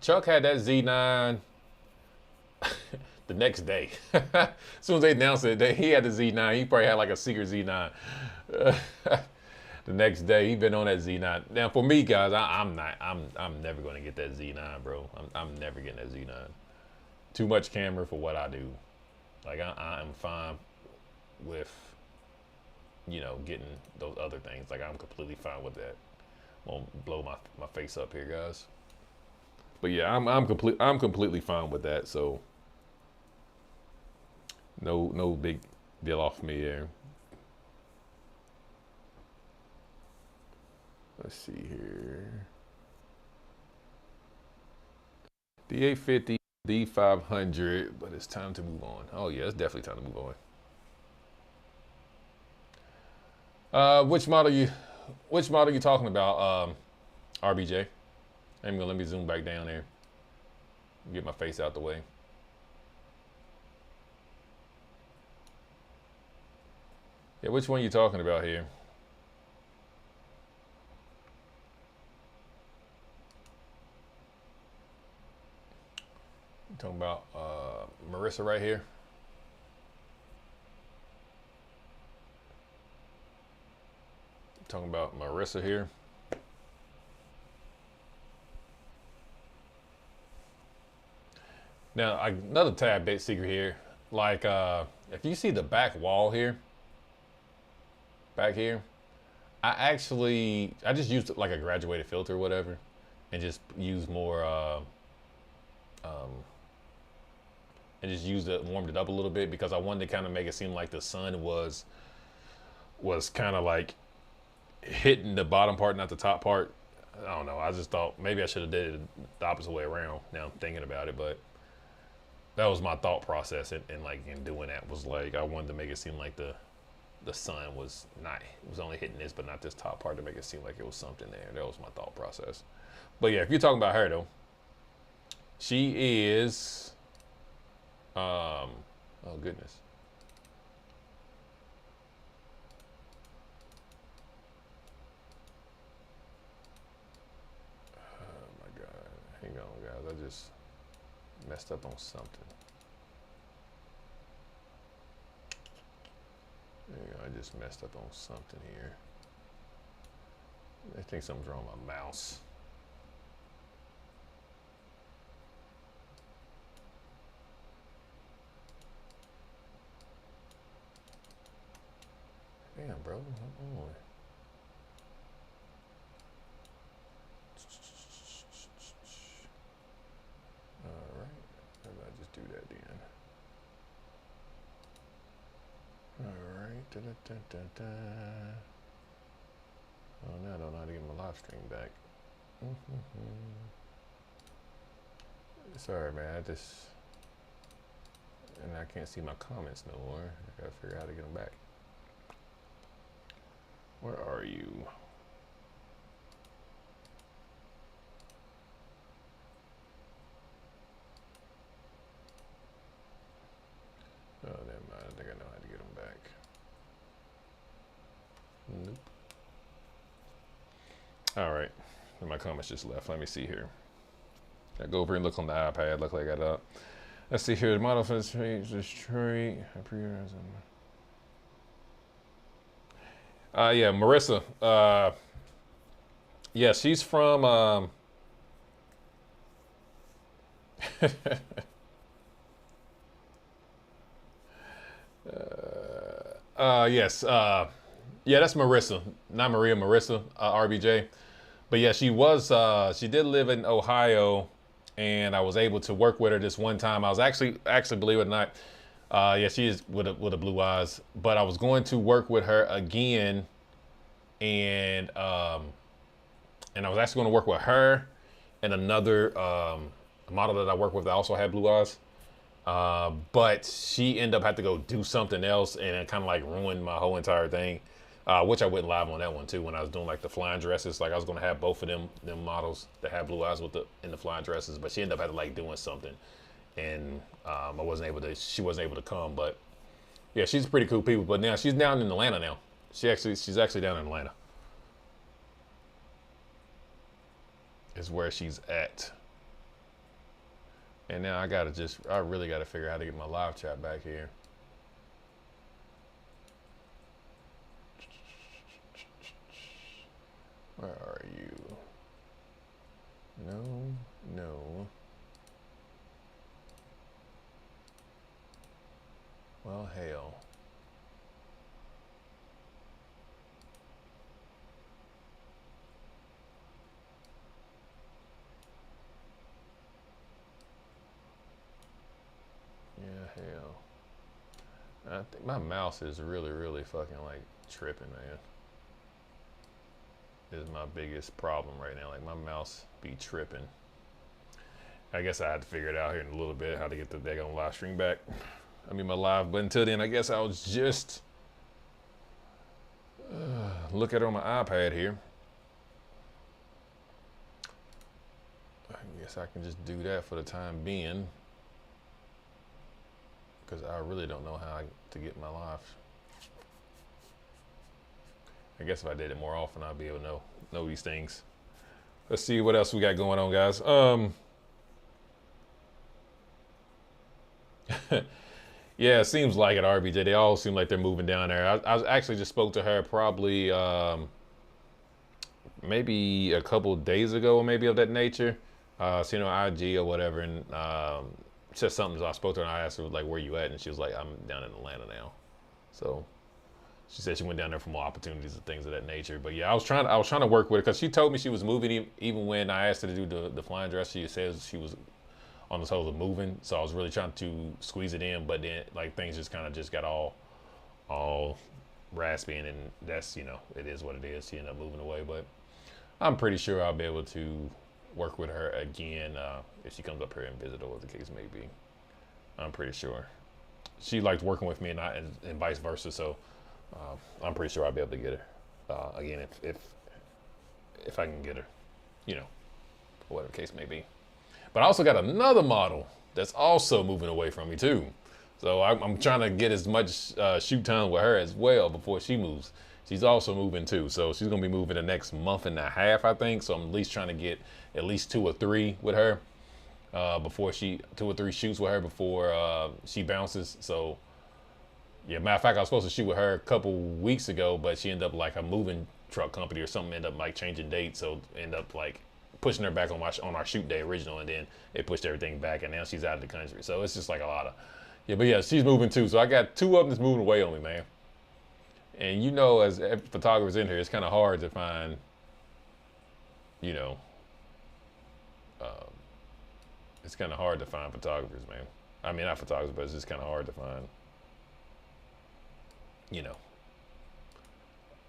Chuck had that Z9 the next day. As soon as they announced it, he had the Z9. He probably had like a secret Z9. The next day, he been on that Z9. Now, for me, guys, I'm never going to get that Z9, bro. I'm never getting that Z9. Too much camera for what I do. Like, I am fine with, getting those other things. Like, I'm completely fine with that. Won't blow my face up here, guys. But yeah, I'm completely fine with that. So no big deal off me there. Let's see here. D850, D500, but it's time to move on. Oh yeah, it's definitely time to move on. Which model you talking about, RBJ? Let me zoom back down there. Get my face out the way. Yeah, which one you talking about here? You talking about Marissa right here? Talking about Marissa here. Now, another tad bit secret here. Like, if you see the back wall here, back here, I just used like a graduated filter or whatever, and just use more and just use it, warmed it up a little bit, because I wanted to kind of make it seem like the sun was kind of like hitting the bottom part, not the top part. I don't know. I just thought maybe I should have did it the opposite way around. Now I'm thinking about it, but that was my thought process, and like in doing that was like I wanted to make it seem like the sun was not, it was only hitting this but not this top part, to make it seem like it was something there. That was my thought process. But yeah, if you're talking about her though, she is oh goodness. Oh my god. Hang on guys, I just messed up on something. I just messed up on something here. I think something's wrong with my mouse. Damn, bro. Come on. All right. Maybe I just do that then. All right. Da, da, da, da, da. Oh, now I don't know how to get my live stream back. Sorry, man. I just, and I can't see my comments no more. I gotta figure out how to get them back. Where are you? Oh, never mind. I think I know how to get them back. Nope. All right. And my comments just left. Let me see here. I go over and look on the iPad. Look like I got it up. Let's see here. The model for this tree. Yeah, Marissa. Yeah, she's from. Yes. Yeah, that's Marissa, not Maria. Marissa, RBJ. But yeah, she was. She did live in Ohio, and I was able to work with her this one time. I was actually, believe it or not, yeah, she is with a blue eyes. But I was going to work with her again, and I was actually going to work with her and another model that I work with that also had blue eyes. But she ended up having to go do something else, and it kind of like ruined my whole entire thing. Which I went live on that one too when I was doing like the flying dresses. Like I was gonna have both of them models that have blue eyes in the flying dresses, but she ended up having to like doing something, and she wasn't able to come. But yeah, she's pretty cool people. But now she's down in Atlanta now. She's actually down in Atlanta. Is where she's at. And now I really gotta figure out how to get my live chat back here. Where are you? No. Well, hell. Yeah, hell. I think my mouse is really fucking like tripping, man. Is my biggest problem right now. Like my mouse be tripping. I guess I had to figure it out here in a little bit how to get the daggone live stream back. I mean my live, but until then I guess I'll just look at it on my iPad here. I guess I can just do that for the time being, because I really don't know how to get my live. I guess if I did it more often, I'd be able to know these things. Let's see what else we got going on, guys. Yeah, it seems like at RBJ, they all seem like they're moving down there. I actually just spoke to her probably maybe a couple days ago, or maybe of that nature. Seen her on IG or whatever, and said something. So I spoke to her and I asked her like, "Where you at?" And she was like, "I'm down in Atlanta now." So She said she went down there for more opportunities and things of that nature. But yeah, I was trying to work with her because she told me she was moving even when I asked her to do the flying dress. She says she was on the toes of moving, so I was really trying to squeeze it in, but then like things just kind of just got all raspy, and that's, you know, it is what it is. She ended up moving away, but I'm pretty sure I'll be able to work with her again if she comes up here and visit, or what the case may be. I'm pretty sure she liked working with me, and vice versa. So I'm pretty sure I'll be able to get her again if I can get her, you know, whatever the case may be. But I also got another model that's also moving away from me too. So I'm trying to get as much shoot time with her as well before she moves. She's also moving too. So she's gonna be moving the next month and a half, I think. So I'm at least trying to get at least 2 or 3 with her before 2 or 3 shoots with her before she bounces. So yeah, matter of fact, I was supposed to shoot with her a couple weeks ago, but she ended up like a moving truck company or something ended up like changing dates. So end up like pushing her back on our shoot day original, and then it pushed everything back, and now she's out of the country. So it's just like a lot of, yeah, but yeah, she's moving too. So I got 2 of them that's moving away on me, man. And you know, as photographers in here, it's kind of hard to find, you know, it's kind of hard to find photographers, man. I mean, not photographers, but it's just kind of hard to find, you know,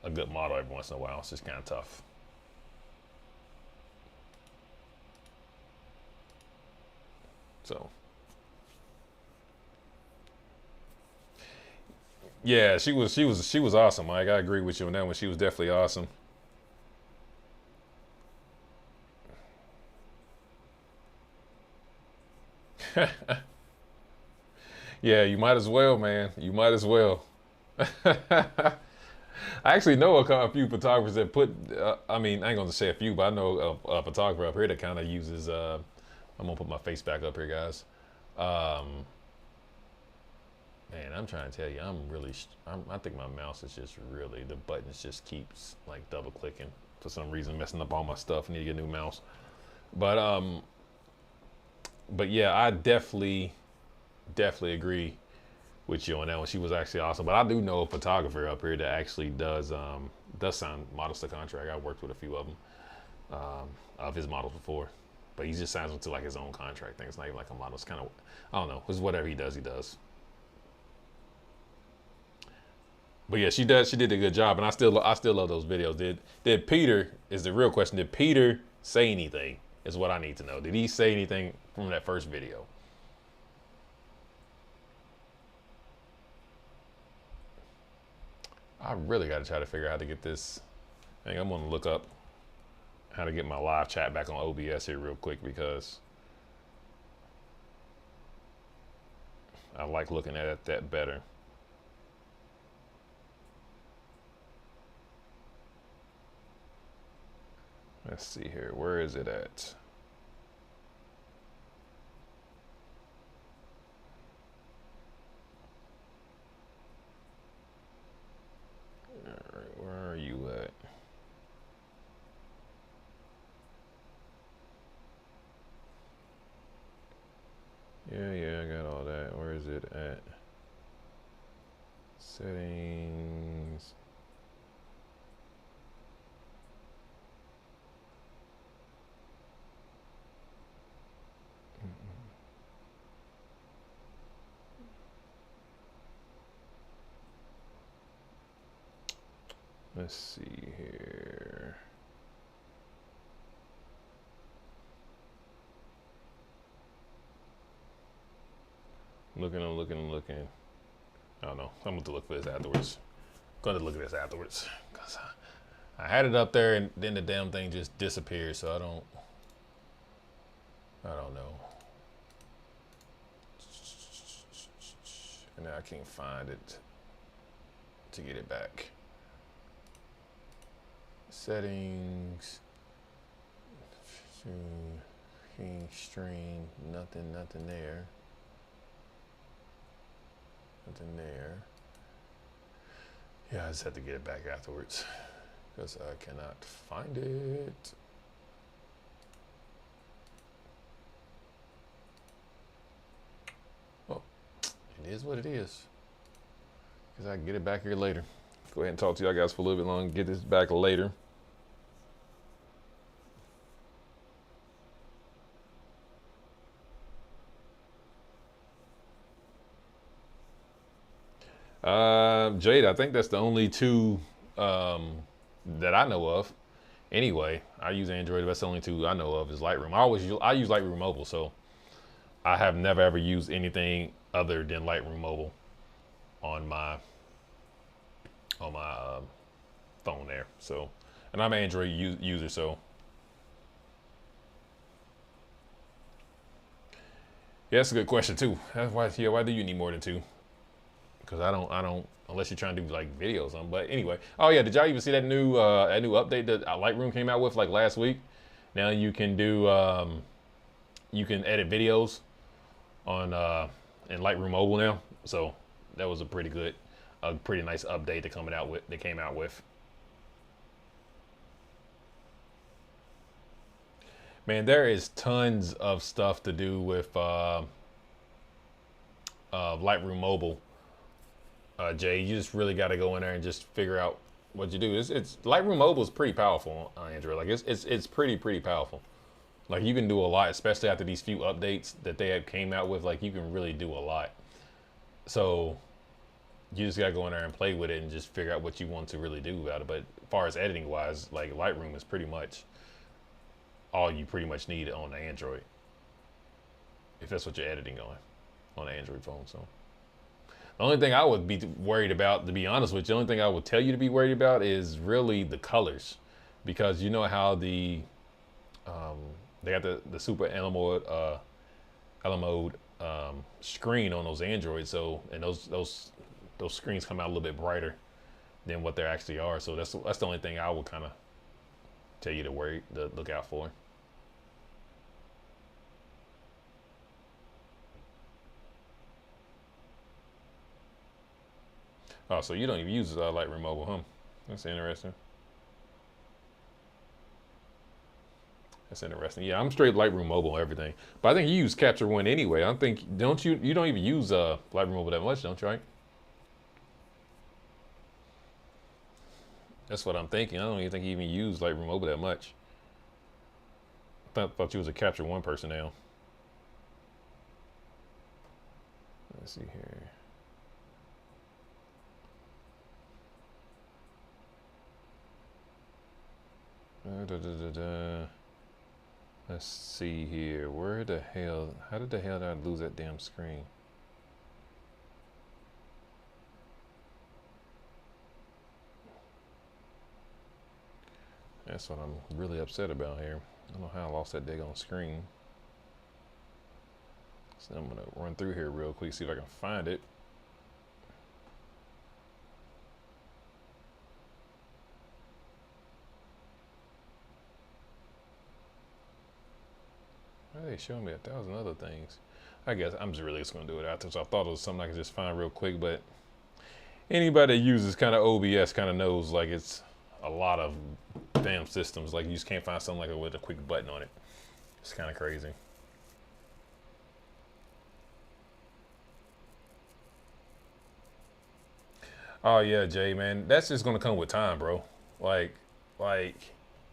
a good model every once in a while. It's just kind of tough. So, yeah, she was awesome, Mike. I agree with you on that one. She was definitely awesome. Yeah, you might as well, man. You might as well. I actually know a few photographers that put. I mean, I ain't gonna say a few, but I know a photographer up here that kind of uses. I'm gonna put my face back up here, guys. Um, Man, I'm trying to tell you, I think my mouse is just really, the buttons just keeps like double clicking for some reason, messing up all my stuff. I need to get a new mouse. But but yeah, I definitely agree with you on that one. She was actually awesome. But I do know a photographer up here that actually does sign models to contract. I worked with a few of them, of his models before. But he just signs them to like his own contract thing. It's not even like a model. It's kind of, I don't know. It's whatever he does, he does. But yeah, she does. She did a good job, and I still love those videos. Did Peter, is the real question? Did Peter say anything? Is what I need to know. Did he say anything from that first video? I really got to try to figure out how to get this. I think I'm gonna look up how to get my live chat back on OBS here real quick, because I like looking at it that better. Let's see here. Where is it at? All right, where are you at? Yeah, I got all that. Where is it at? Settings. Let's see here. I'm looking. I don't know. I'm going to look for this afterwards. I'm going to look at this afterwards. Because I had it up there, and then the damn thing just disappeared, so I don't know. And now I can't find it to get it back. Settings, stream, nothing there. Nothing there. Yeah, I just have to get it back afterwards because I cannot find it. Oh, it is what it is. Because I can get it back here later. Go ahead and talk to y'all guys for a little bit longer. Get this back later. Jade, I think that's the only two that I know of. Anyway, I use Android. That's the only two I know of is Lightroom. I use Lightroom Mobile, so I have never ever used anything other than Lightroom Mobile on my phone there. So, and I'm an Android user, so yeah, that's a good question too. That's why, yeah, why do you need more than two? Because I don't, unless you're trying to do like videos on. But anyway, oh yeah, did y'all even see that new update that Lightroom came out with like last week? Now you can do you can edit videos on in Lightroom Mobile now. So that was a pretty nice update that came out with. Man, there is tons of stuff to do with Lightroom Mobile. Jay, you just really got to go in there and just figure out what you do. It's Lightroom Mobile is pretty powerful on Android. Like it's pretty powerful. Like you can do a lot, especially after these few updates that they have came out with. Like you can really do a lot. So you just gotta go in there and play with it and just figure out what you want to really do about it. But as far as editing wise, like Lightroom is pretty much all you pretty much need on the Android, if that's what you're editing on an Android phone. So the only thing I would be worried about, to be honest with you, the only thing I would tell you to be worried about is really the colors, because you know how they got the super mode screen on those Androids. So and those screens come out a little bit brighter than what they actually are. So that's the only thing I would kind of tell you to look out for. Oh, so you don't even use Lightroom Mobile, huh? That's interesting. That's interesting. Yeah, I'm straight Lightroom Mobile and everything. But I think you use Capture One anyway. I think you don't even use Lightroom Mobile that much, don't you? Right? That's what I'm thinking. I don't even think you even use Lightroom Mobile that much. I thought you was a Capture One person now. Let's see here. Let's see here. Where the hell? How did the hell did I lose that damn screen? That's what I'm really upset about here. I don't know how I lost that daggone screen. So I'm gonna run through here real quick, see if I can find it. Why are they showing me 1,000 other things? I guess I'm just really gonna do it after. So I thought it was something I could just find real quick, but anybody that uses kind of OBS kind of knows like it's a lot of damn systems. Like you just can't find something like it with a quick button on it. It's kind of crazy. Oh yeah, Jay, man, that's just gonna come with time, bro. Like, like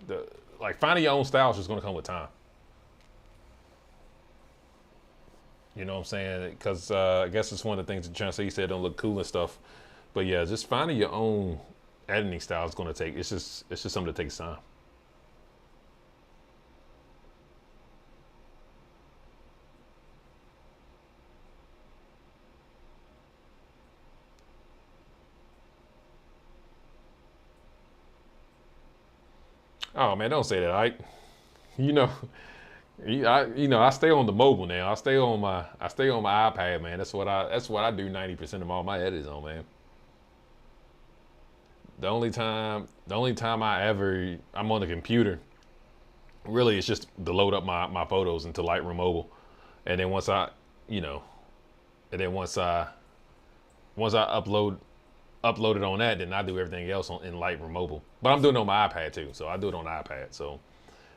the finding your own style is just gonna come with time. You know what I'm saying? Because I guess it's one of the things that trying to say. You said don't look cool and stuff, but yeah, just finding your own editing style is gonna take. It's just something that takes time. Oh man, don't say that. You know, I stay on the mobile now. I stay on my iPad, man. That's what I do 90% of all my edits on, man. The only time I'm on the computer, really, it's just to load up my photos into Lightroom Mobile, and then you know, and then once I upload it on that, then I do everything else in Lightroom Mobile. But I'm doing it on my iPad too, so I do it on the iPad. So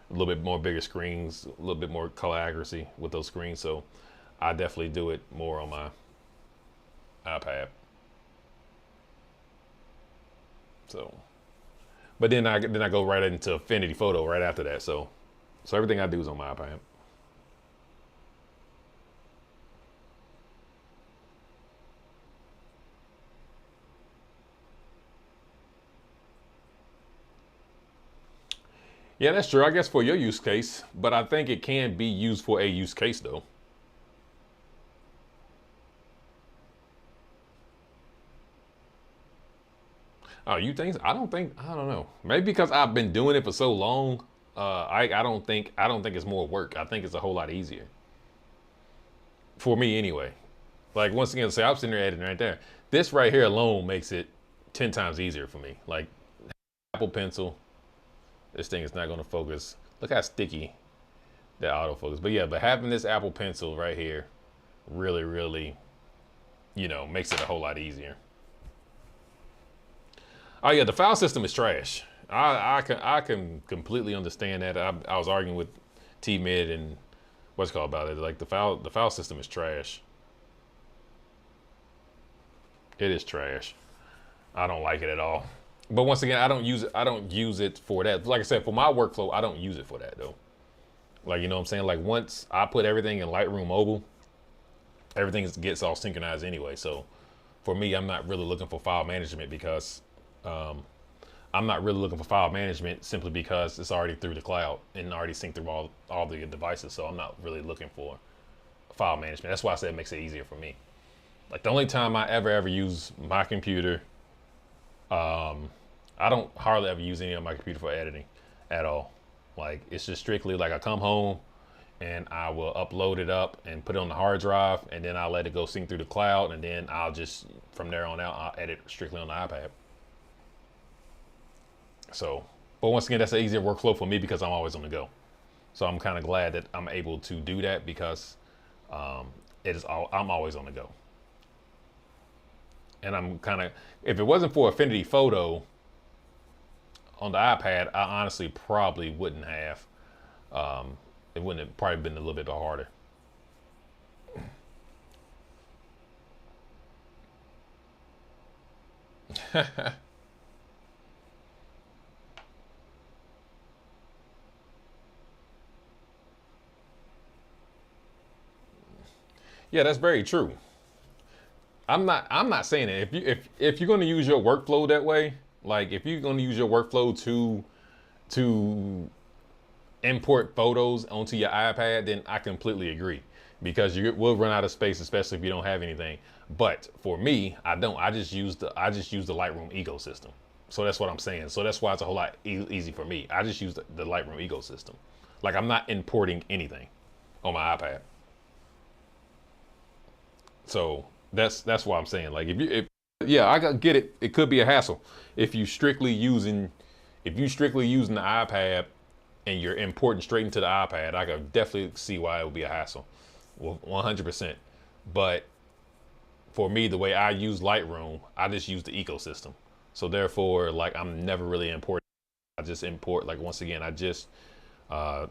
a little bit more bigger screens, a little bit more color accuracy with those screens. So I definitely do it more on my iPad. So, but then I go right into Affinity Photo right after that. So everything I do is on my iPad. Yeah, that's true. I guess for your use case, but I think it can be used for a use case though. Oh, you think? I don't think. I don't know. Maybe because I've been doing it for so long. I don't think it's more work. I think it's a whole lot easier for me anyway. Like once again, say I'm sitting there editing right there. This right here alone makes it 10 times easier for me. Like Apple Pencil. This thing is not going to focus. Look how sticky that autofocus. But yeah, but having this Apple Pencil right here really, really, makes it a whole lot easier. Oh yeah, the file system is trash. I can completely understand that. I was arguing with T Mid and what's it called about it. Like the file system is trash. It is trash. I don't like it at all. But once again, I don't use it. I don't use it for that. Like I said, for my workflow, I don't use it for that though. Like you know what I'm saying. Like once I put everything in Lightroom Mobile, everything gets all synchronized anyway. So for me, I'm not really looking for file management because um, I'm not really looking for file management simply because it's already through the cloud and already synced through all the devices. So I'm not really looking for file management. That's why I said it makes it easier for me. Like the only time I ever use my computer, I don't hardly ever use any of my computer for editing at all. Like it's just strictly like I come home and I will upload it up and put it on the hard drive and then I'll let it go sync through the cloud and then I'll just from there on out I'll edit strictly on the iPad. So, but once again, that's an easier workflow for me because I'm always on the go. So I'm kind of glad that I'm able to do that because um, I'm always on the go. And I'm kind of, if it wasn't for Affinity Photo on the iPad, I honestly probably wouldn't have. It wouldn't have probably been a little bit harder. Yeah, that's very true. I'm not saying it. If you're going to use your workflow that way, like if you're going to use your workflow to import photos onto your iPad, then I completely agree because you will run out of space, especially if you don't have anything. But for me, I don't. I just use the Lightroom ecosystem. So that's what I'm saying. So that's why it's a whole lot easy for me. I just use the Lightroom ecosystem. Like I'm not importing anything on my iPad. So that's why I'm saying like if yeah, get it. It could be a hassle if you strictly using the iPad and you're importing straight into the iPad. I could definitely see why it would be a hassle. Well, 100%. But for me, the way I use Lightroom, I just use the ecosystem. So therefore, like I'm never really importing. I just import like once again, I just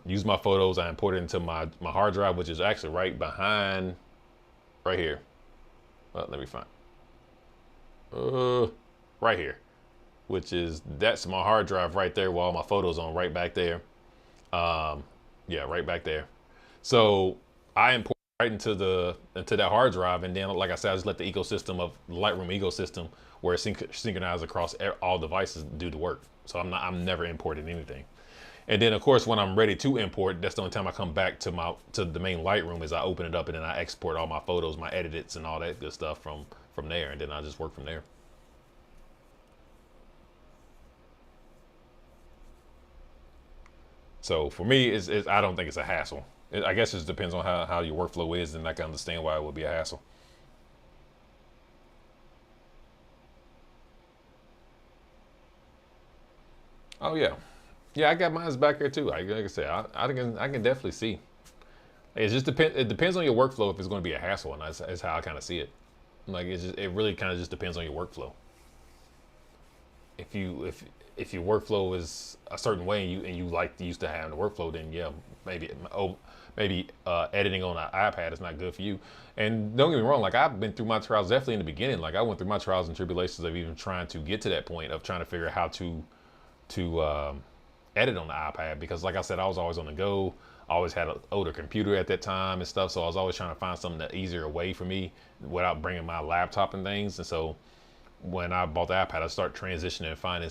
use my photos. I import it into my hard drive, which is actually right behind, right here. Well, let me find. Right here, which is that's my hard drive right there. While my photos on right back there. Yeah, right back there. So I import right into that hard drive, and then like I said, I just let the ecosystem of the Lightroom ecosystem, where it's synchronized across all devices, do the work. So I'm never importing anything. And then of course when I'm ready to import, that's the only time I come back to the main Lightroom is I open it up and then I export all my photos, my edits, and all that good stuff from there, and then I just work from there. So for me, I don't think it's a hassle. I guess it just depends on how your workflow is, and I can understand why it would be a hassle. Oh yeah, yeah, I got mine's back there too. Like I said, I can definitely see. It just depends. It depends on your workflow if it's going to be a hassle, and that's how I kind of see it. Like it really kind of just depends on your workflow. If you if your workflow is a certain way and you like used to having the workflow, then yeah, maybe editing on an iPad is not good for you. And don't get me wrong, like I've been through my trials definitely in the beginning. Like I went through my trials and tribulations of even trying to get to that point of trying to figure out how to edit on the iPad, because like I said, I was always on the go. I always had an older computer at that time and stuff, so I was always trying to find something that easier way for me without bringing my laptop and things. And so when I bought the iPad, I started transitioning and finding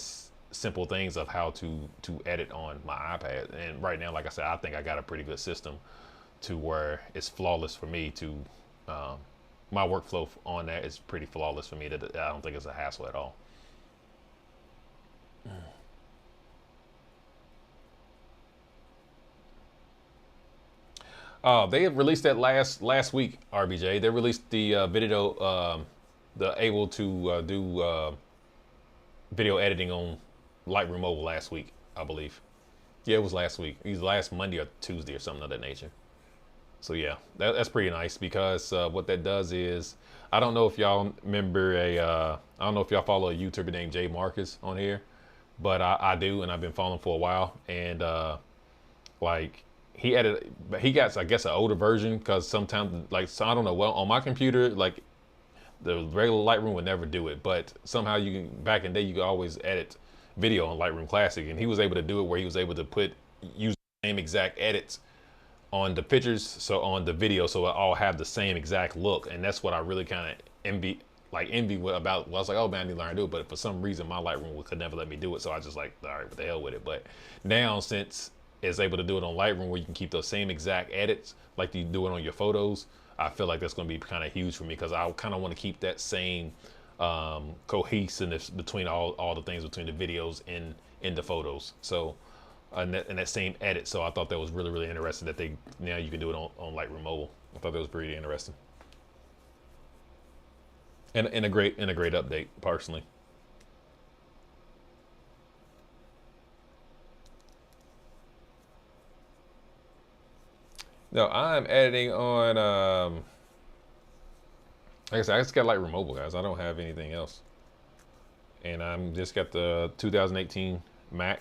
simple things of how to edit on my iPad. And right now, like I said, I think I got a pretty good system to where it's flawless for me to my workflow on that is pretty flawless for me. That I don't think it's a hassle at all. They have released that last week, RBJ. They released the video, the able to do video editing on Lightroom Mobile last week, I believe. Yeah, it was last week. It was last Monday or Tuesday or something of that nature. So yeah, that's pretty nice, because what that does is, I don't know if y'all remember I don't know if y'all follow a YouTuber named Jay Marcus on here, but I do, and I've been following for a while. And like he got, I guess, an older version, because sometimes, like, so I don't know, well, on my computer, like the regular Lightroom would never do it, but somehow you can, back in the day, you could always edit video on Lightroom Classic, and he was able to do it where he was able to use the same exact edits on the pictures, so on the video, so it all have the same exact look. And that's what I really kind of envy about. Well, I was like, oh man, I need to learn how to do it, but for some reason my Lightroom could never let me do it, so I just like, all right, what the hell with it. But now, since it's able to do it on Lightroom where you can keep those same exact edits like you do it on your photos, I feel like that's going to be kind of huge for me, because I kind of want to keep that same cohesiveness between all the things between the videos and in the photos. So and that same edit. So I thought that was really, really interesting that now you can do it on Lightroom Mobile. I thought that was pretty interesting, and a great update personally. No, I'm editing on like I said, I just got Lightroom Mobile, guys. I don't have anything else, and I'm just got the 2018 MacBook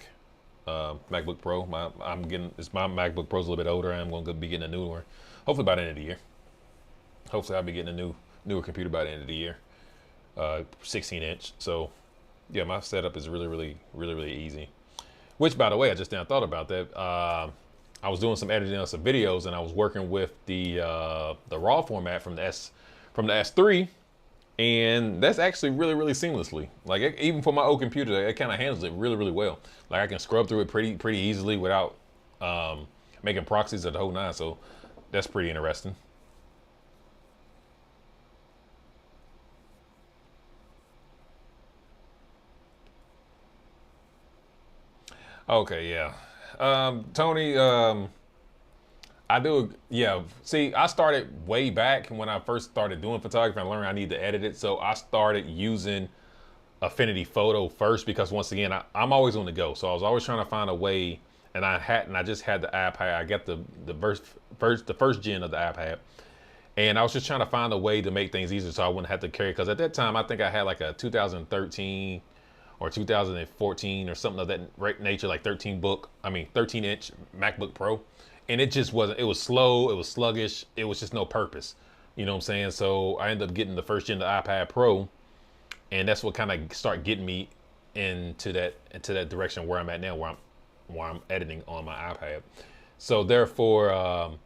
Pro. My MacBook Pro's a little bit older. I'm going to be getting a new one, hopefully by the end of the year. Hopefully I'll be getting a newer computer by the end of the year, 16-inch. So yeah, my setup is really easy. Which, by the way, I just now thought about that. I was doing some editing on some videos, and I was working with the RAW format from the S3, and that's actually really seamlessly. Like even for my old computer, it kind of handles it really well. Like I can scrub through it pretty easily without making proxies of the whole nine. So that's pretty interesting. Okay, yeah. Tony, I do, yeah. See, I started way back when I first started doing photography. I learned I need to edit it, so I started using Affinity Photo first, because once again, I'm always on the go. So I was always trying to find a way, and I just had the iPad. I got the first gen of the iPad, and I was just trying to find a way to make things easier so I wouldn't have to carry. Because at that time, I think I had like a 2013 or 2014 or something of that nature, like 13-inch MacBook Pro, and it just wasn't. It was slow. It was sluggish. It was just no purpose. You know what I'm saying? So I ended up getting the first gen of the iPad Pro, and that's what kind of started getting me into that direction where I'm at now, where I'm editing on my iPad. So therefore, I'm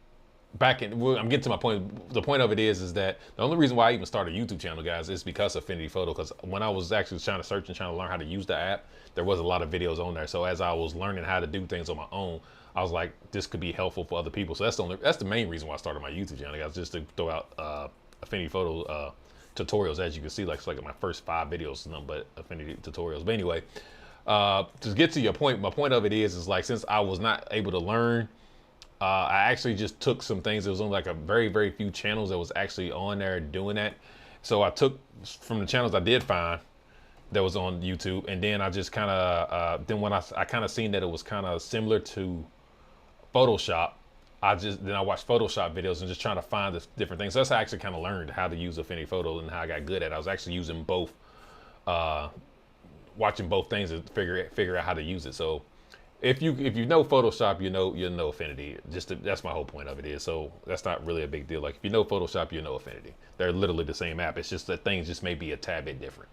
getting to my point. The point of it is that the only reason why I even started a YouTube channel, guys, is because of Affinity Photo. Because when I was actually trying to search and trying to learn how to use the app, there was a lot of videos on there. So as I was learning how to do things on my own, I was like, this could be helpful for other people. So that's the main reason why I started my YouTube channel, guys, just to throw out Affinity Photo tutorials. As you can see, like it's like my first 5 videos, nothing but Affinity tutorials. But anyway, to get to your point, my point of it is like, since I was not able to learn, I actually just took some things. There was only like a very few channels that was actually on there doing that. So I took from the channels I did find that was on YouTube, and then I just kind of then when I kind of seen that it was kind of similar to Photoshop, I watched Photoshop videos and just trying to find the different things. So that's how I actually kind of learned how to use Affinity Photo and how I got good at it. I was actually using both watching both things to figure out how to use it. So if you know Photoshop, you know Affinity. That's my whole point of it is. So that's not really a big deal. Like if you know Photoshop, you know Affinity. They're literally the same app. It's just that things just may be a tad bit different.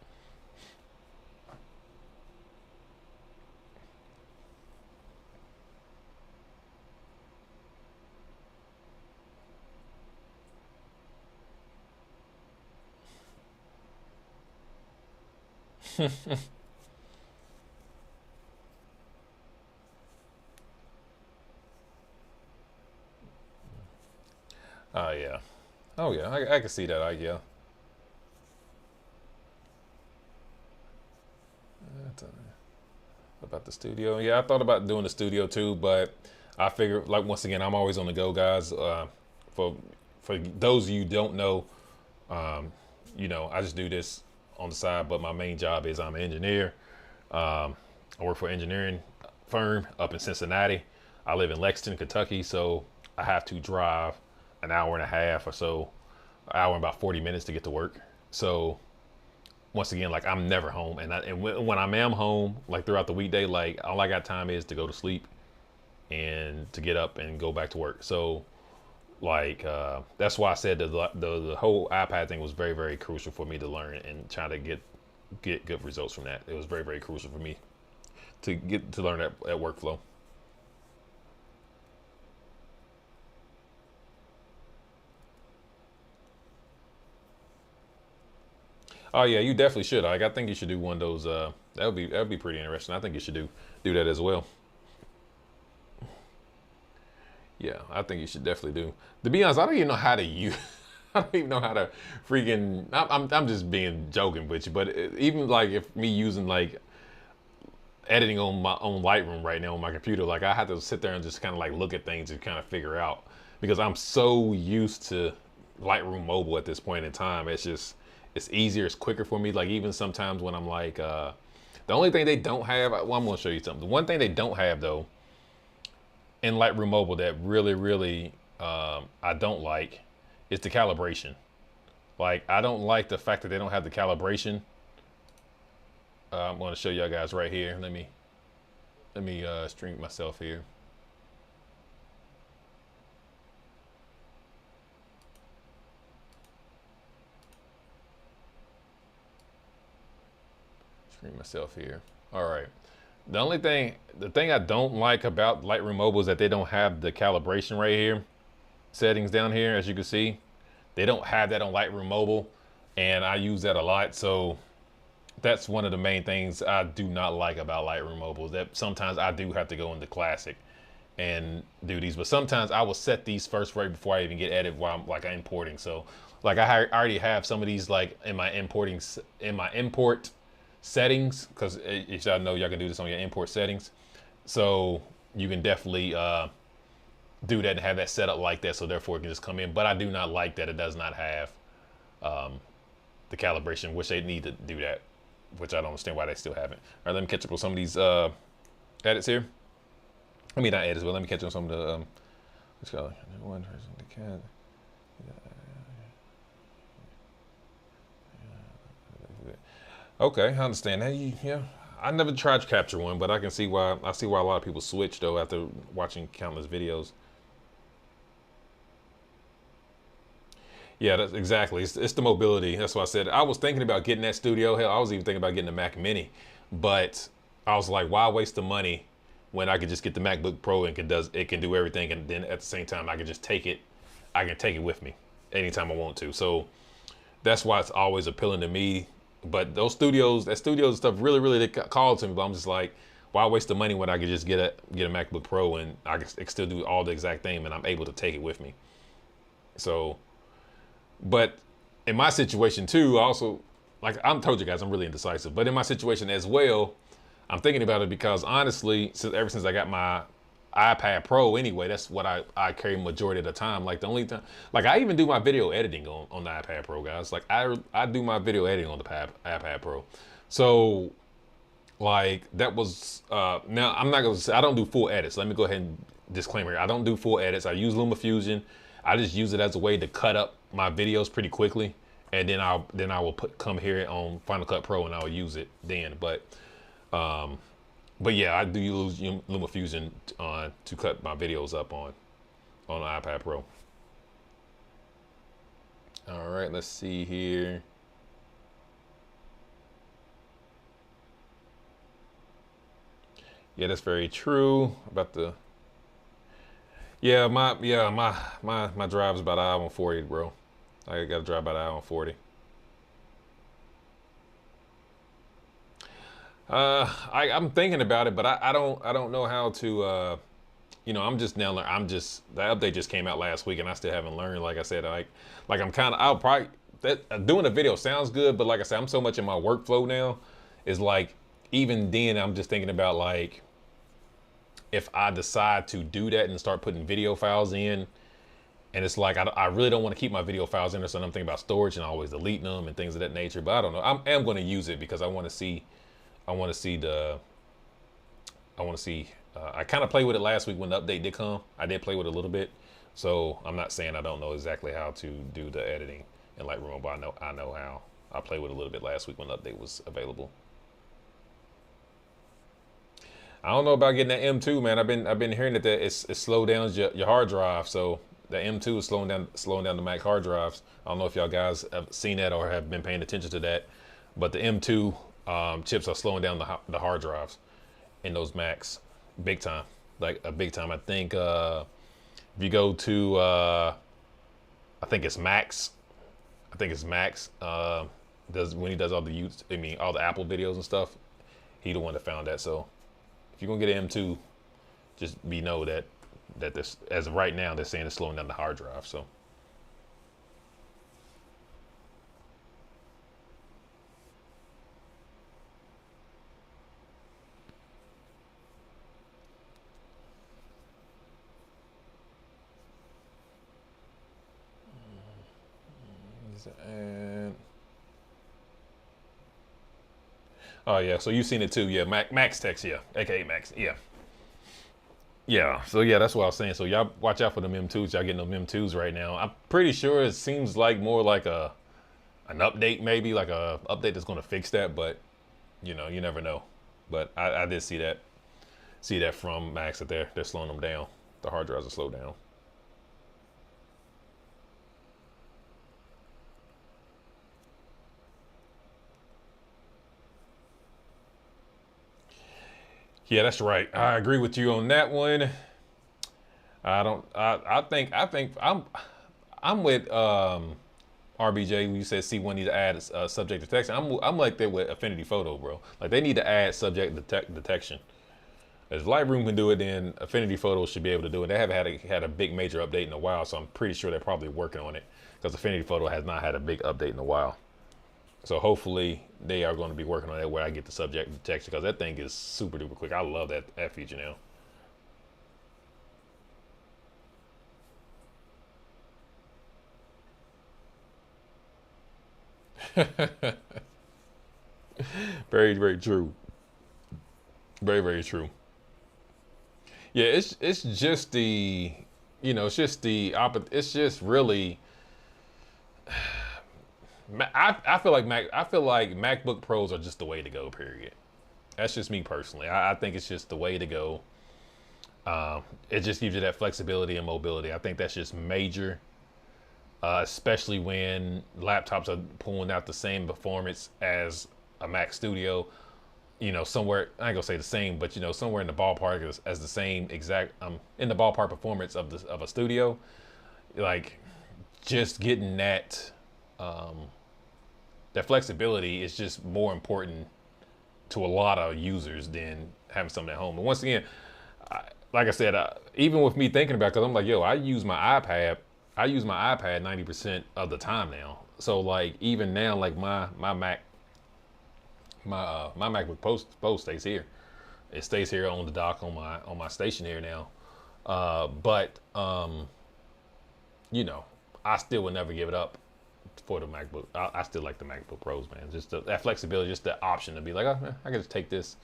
Oh yeah. Oh yeah. I can see that. Yeah. About the studio. Yeah, I thought about doing the studio too, but I figured, like, once again, I'm always on the go, guys. For those of you who don't know, I just do this on the side, but my main job is I'm an engineer. I work for an engineering firm up in Cincinnati. I live in Lexington, Kentucky, so I have to drive an hour and a half or so, an hour and about 40 minutes to get to work. So once again, like, I'm never home, and when I am home, like throughout the weekday, like all I got time is to go to sleep and to get up and go back to work. So like that's why I said the whole iPad thing was very, very crucial for me to learn and try to get good results from that. It was very, very crucial for me to get to learn that workflow. Oh yeah, you definitely should. Like, I think you should do one of those. That would be pretty interesting. I think you should do that as well. Yeah, I think you should definitely do. To be honest, I don't even know how to use. I don't even know how to freaking. I'm just being joking with you, but even like if me using like editing on my own Lightroom right now on my computer, like I had to sit there and just kind of like look at things and kind of figure out because I'm so used to Lightroom mobile at this point in time. It's easier, it's quicker for me. Like even sometimes when I'm like, the only thing they don't have, well, I'm gonna show you something. The one thing they don't have though in Lightroom mobile that really, really I don't like is the calibration. Like I don't like the fact that they don't have the calibration. I'm gonna show y'all guys right here. Let me stream myself here. Screen myself here. All right. The thing I don't like about Lightroom Mobile is that they don't have the calibration right here, settings down here, as you can see. They don't have that on Lightroom Mobile, and I use that a lot. So that's one of the main things I do not like about Lightroom Mobile is that sometimes I do have to go into Classic and do these, but sometimes I will set these first right before I even get edited while I'm like importing. So like I already have some of these like in my import settings, because if y'all know, y'all can do this on your import settings, so you can definitely do that and have that set up like that, so therefore it can just come in. But I do not like that it does not have the calibration, which they need to do that, which I don't understand why they still haven't. All right, let me catch up with some of these edits here. I mean, not edits, but let me catch up on some of the let's go. One person, the cat. Okay, I understand that. Yeah, I never tried to capture one, but I can see why. I see why a lot of people switch though after watching countless videos. Yeah, that's exactly. It's the mobility. That's why I said I was thinking about getting that studio. Hell, I was even thinking about getting a Mac Mini, but I was like, why waste the money when I could just get the MacBook Pro and it can do everything, and then at the same time I can just take it. I can take it with me anytime I want to. So that's why it's always appealing to me. But that studios stuff really, really they called to me. But I'm just like, why waste the money when I could just get a MacBook Pro and I can still do all the exact thing and I'm able to take it with me. So, but in my situation too, also, like I'm told you guys, I'm really indecisive. But in my situation as well, I'm thinking about it because honestly, ever since I got my iPad Pro anyway, that's what I carry majority of the time. Like the only time, like I even do my video editing on the iPad Pro, guys. Like I do my video editing on the iPad Pro. So like that was, now I'm not gonna say, I don't do full edits. Let me go ahead and disclaimer here. I don't do full edits. I use LumaFusion. I just use it as a way to cut up my videos pretty quickly. And then I will come here on Final Cut Pro and I'll use it then. But But yeah, I do use LumaFusion to cut my videos up on the iPad Pro. All right, let's see here. Yeah, that's very true about the. Yeah, my drive is about an hour and 40, bro. I got to drive about an hour and 40. I'm thinking about it, but I don't know how to. I'm just now. The update just came out last week, and I still haven't learned. Like I said, like I'm kind of. I'll probably doing a video sounds good, but like I said, I'm so much in my workflow now. Is like even then, I'm just thinking about like if I decide to do that and start putting video files in, and it's like I really don't want to keep my video files in there, so I'm thinking about storage and always deleting them and things of that nature. But I don't know. I'm going to use it because I want to see. I want to see the. I want to see. I kind of played with it last week when the update did come. I did play with it a little bit, so I'm not saying I don't know exactly how to do the editing in Lightroom, but I know how. I played with it a little bit last week when the update was available. I don't know about getting that M2, man. I've been hearing that it slow down your hard drive, so the M2 is slowing down the Mac hard drives. I don't know if y'all guys have seen that or have been paying attention to that, but the M2 chips are slowing down the hard drives in those Macs big time, like a big time. I think if you go to I think it's Max. I think it's Max. When he does all all the Apple videos and stuff, he the one that found that. So if you're gonna get an M2, just know that this, as of right now, they're saying it's slowing down the hard drive. So. And oh yeah, so you've seen it too, yeah. Max Text, yeah, aka Max, yeah, yeah. So yeah, that's what I was saying. So y'all watch out for them M2s. Y'all getting them M2s right now. I'm pretty sure it seems like more like an update, maybe like a update that's going to fix that. But you never know. But I did see that from Max that they're slowing them down. The hard drives are slowed down. Yeah, that's right. I agree with you on that one. I don't. I think I'm with RBJ when you said C1 need to add subject detection. I'm like that with Affinity Photo, bro. Like they need to add subject detection. If Lightroom can do it, then Affinity Photo should be able to do it. They haven't had a big major update in a while, so I'm pretty sure they're probably working on it because Affinity Photo has not had a big update in a while. So hopefully they are going to be working on that where I get the subject detection because that thing is super duper quick. I love that feature now. Very, very true. Very, very true. Yeah, it's just the, it's just the it's just really. I feel like MacBook Pros are just the way to go. Period. That's just me personally. I think it's just the way to go. It just gives you that flexibility and mobility. I think that's just major, especially when laptops are pulling out the same performance as a Mac Studio. Somewhere, I ain't gonna say the same, but somewhere in the ballpark as the same exact in the ballpark performance of a studio. Like just getting that flexibility is just more important to a lot of users than having something at home. And once again, like I said, even with me thinking about it, because I'm like, yo, I use my iPad 90% of the time now. So like even now, like my MacBook Pro stays here. It stays here on the dock on my station here now. But I still would never give it up for the MacBook. I still like the MacBook Pros, man. Just that flexibility, just the option to be like, oh, man, I can just take this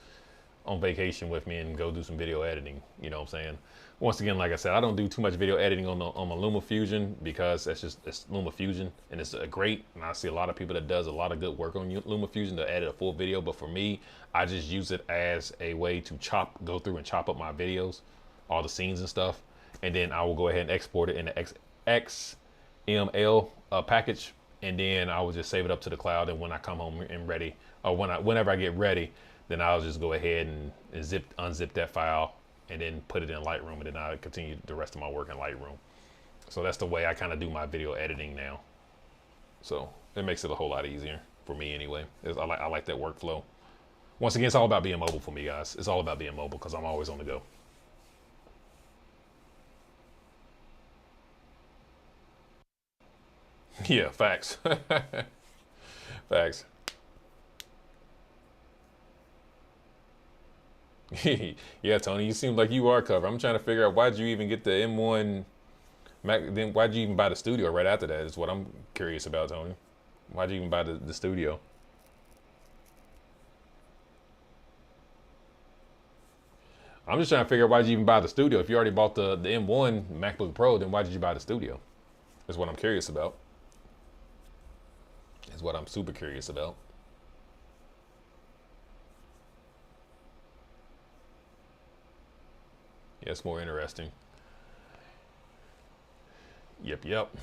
on vacation with me and go do some video editing. You know what I'm saying? Once again, like I said, I don't do too much video editing on my LumaFusion because it's LumaFusion and it's great. And I see a lot of people that does a lot of good work on LumaFusion to edit a full video. But for me, I just use it as a way to go through and chop up my videos, all the scenes and stuff. And then I will go ahead and export it in the XML package. And then I will just save it up to the cloud. And when I come home and ready, or whenever I get ready, then I'll just go ahead and unzip that file and then put it in Lightroom, and then I'll continue the rest of my work in Lightroom. So that's the way I kind of do my video editing now. So it makes it a whole lot easier for me anyway. I like that workflow. Once again, it's all about being mobile for me, guys. It's all about being mobile because I'm always on the go. Yeah, facts. Facts. Yeah, Tony, you seem like you are covered. I'm trying to figure out why'd you even get the M1 Mac, then why'd you even buy the studio right after that is what I'm curious about, Tony. Why'd you even buy the studio? I'm just trying to figure out why'd you even buy the studio. If you already bought the M1 MacBook Pro, then why did you buy the studio? Is what I'm curious about. Is what I'm super curious about. Yeah, it's more interesting. Yep.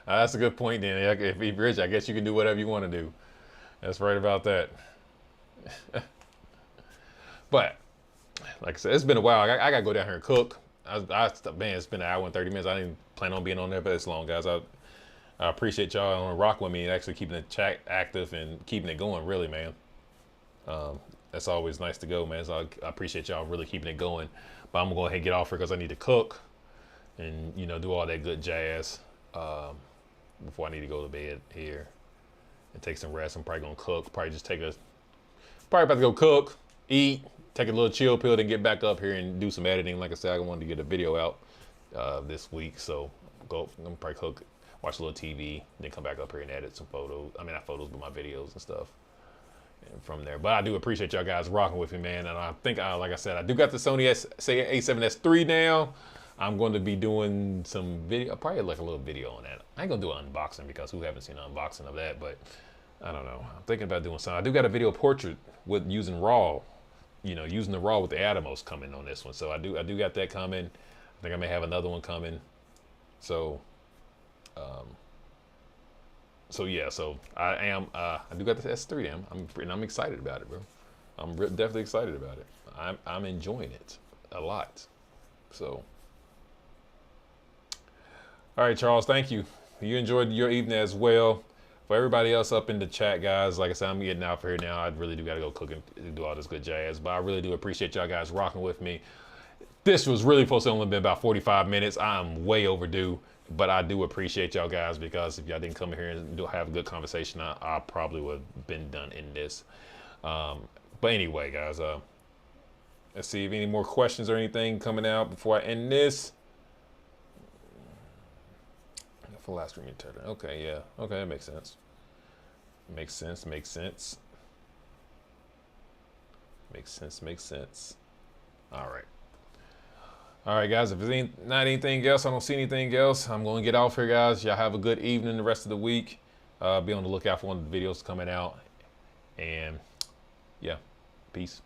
That's a good point then. If you're rich, I guess you can do whatever you want to do. That's right about that. But like I said, it's been a while. I gotta go down here and cook. Man, it's been an hour and 30 minutes. I didn't plan on being on there for this long, guys. I appreciate y'all on rock with me and actually keeping the chat active and keeping it going, really, man. That's always nice to go, man. So I appreciate y'all really keeping it going. But I'm gonna go ahead and get off here because I need to cook and do all that good jazz before I need to go to bed here and take some rest. I'm probably gonna cook. Probably about to go cook, eat, take a little chill pill, then get back up here and do some editing. Like I said, I wanted to get a video out this week, so I'm gonna probably cook, watch a little TV, then come back up here and edit some photos. I mean, not photos, but my videos and stuff. And from there, but I do appreciate y'all guys rocking with me, man. And I think, like I said, I do got the Sony A7S III now. I'm going to be doing some video, probably like a little video on that. I ain't gonna do an unboxing because who haven't seen an unboxing of that, but I don't know. I'm thinking about doing something. I do got a video portrait with using RAW, using the RAW with the Atomos coming on this one. So I do got that coming. I think I may have another one coming. So, yeah, so I do got the S3. I'm excited about it, bro. I'm definitely excited about it. I'm enjoying it a lot. So, all right, Charles, thank you. You enjoyed your evening as well. For everybody else up in the chat, guys, like I said, I'm getting out for here now. I really do got to go cook and do all this good jazz, but I really do appreciate y'all guys rocking with me. This was really supposed to only be about 45 minutes. I'm way overdue. But I do appreciate y'all guys because if y'all didn't come here and have a good conversation, I probably would have been done in this. But anyway, guys, let's see if any more questions or anything coming out before I end this. For last stream, okay, yeah, okay, that makes sense. Makes sense. All right, guys, if there's not anything else, I don't see anything else, I'm going to get off here, guys. Y'all have a good evening the rest of the week. Be on the lookout for one of the videos coming out. And, yeah, peace.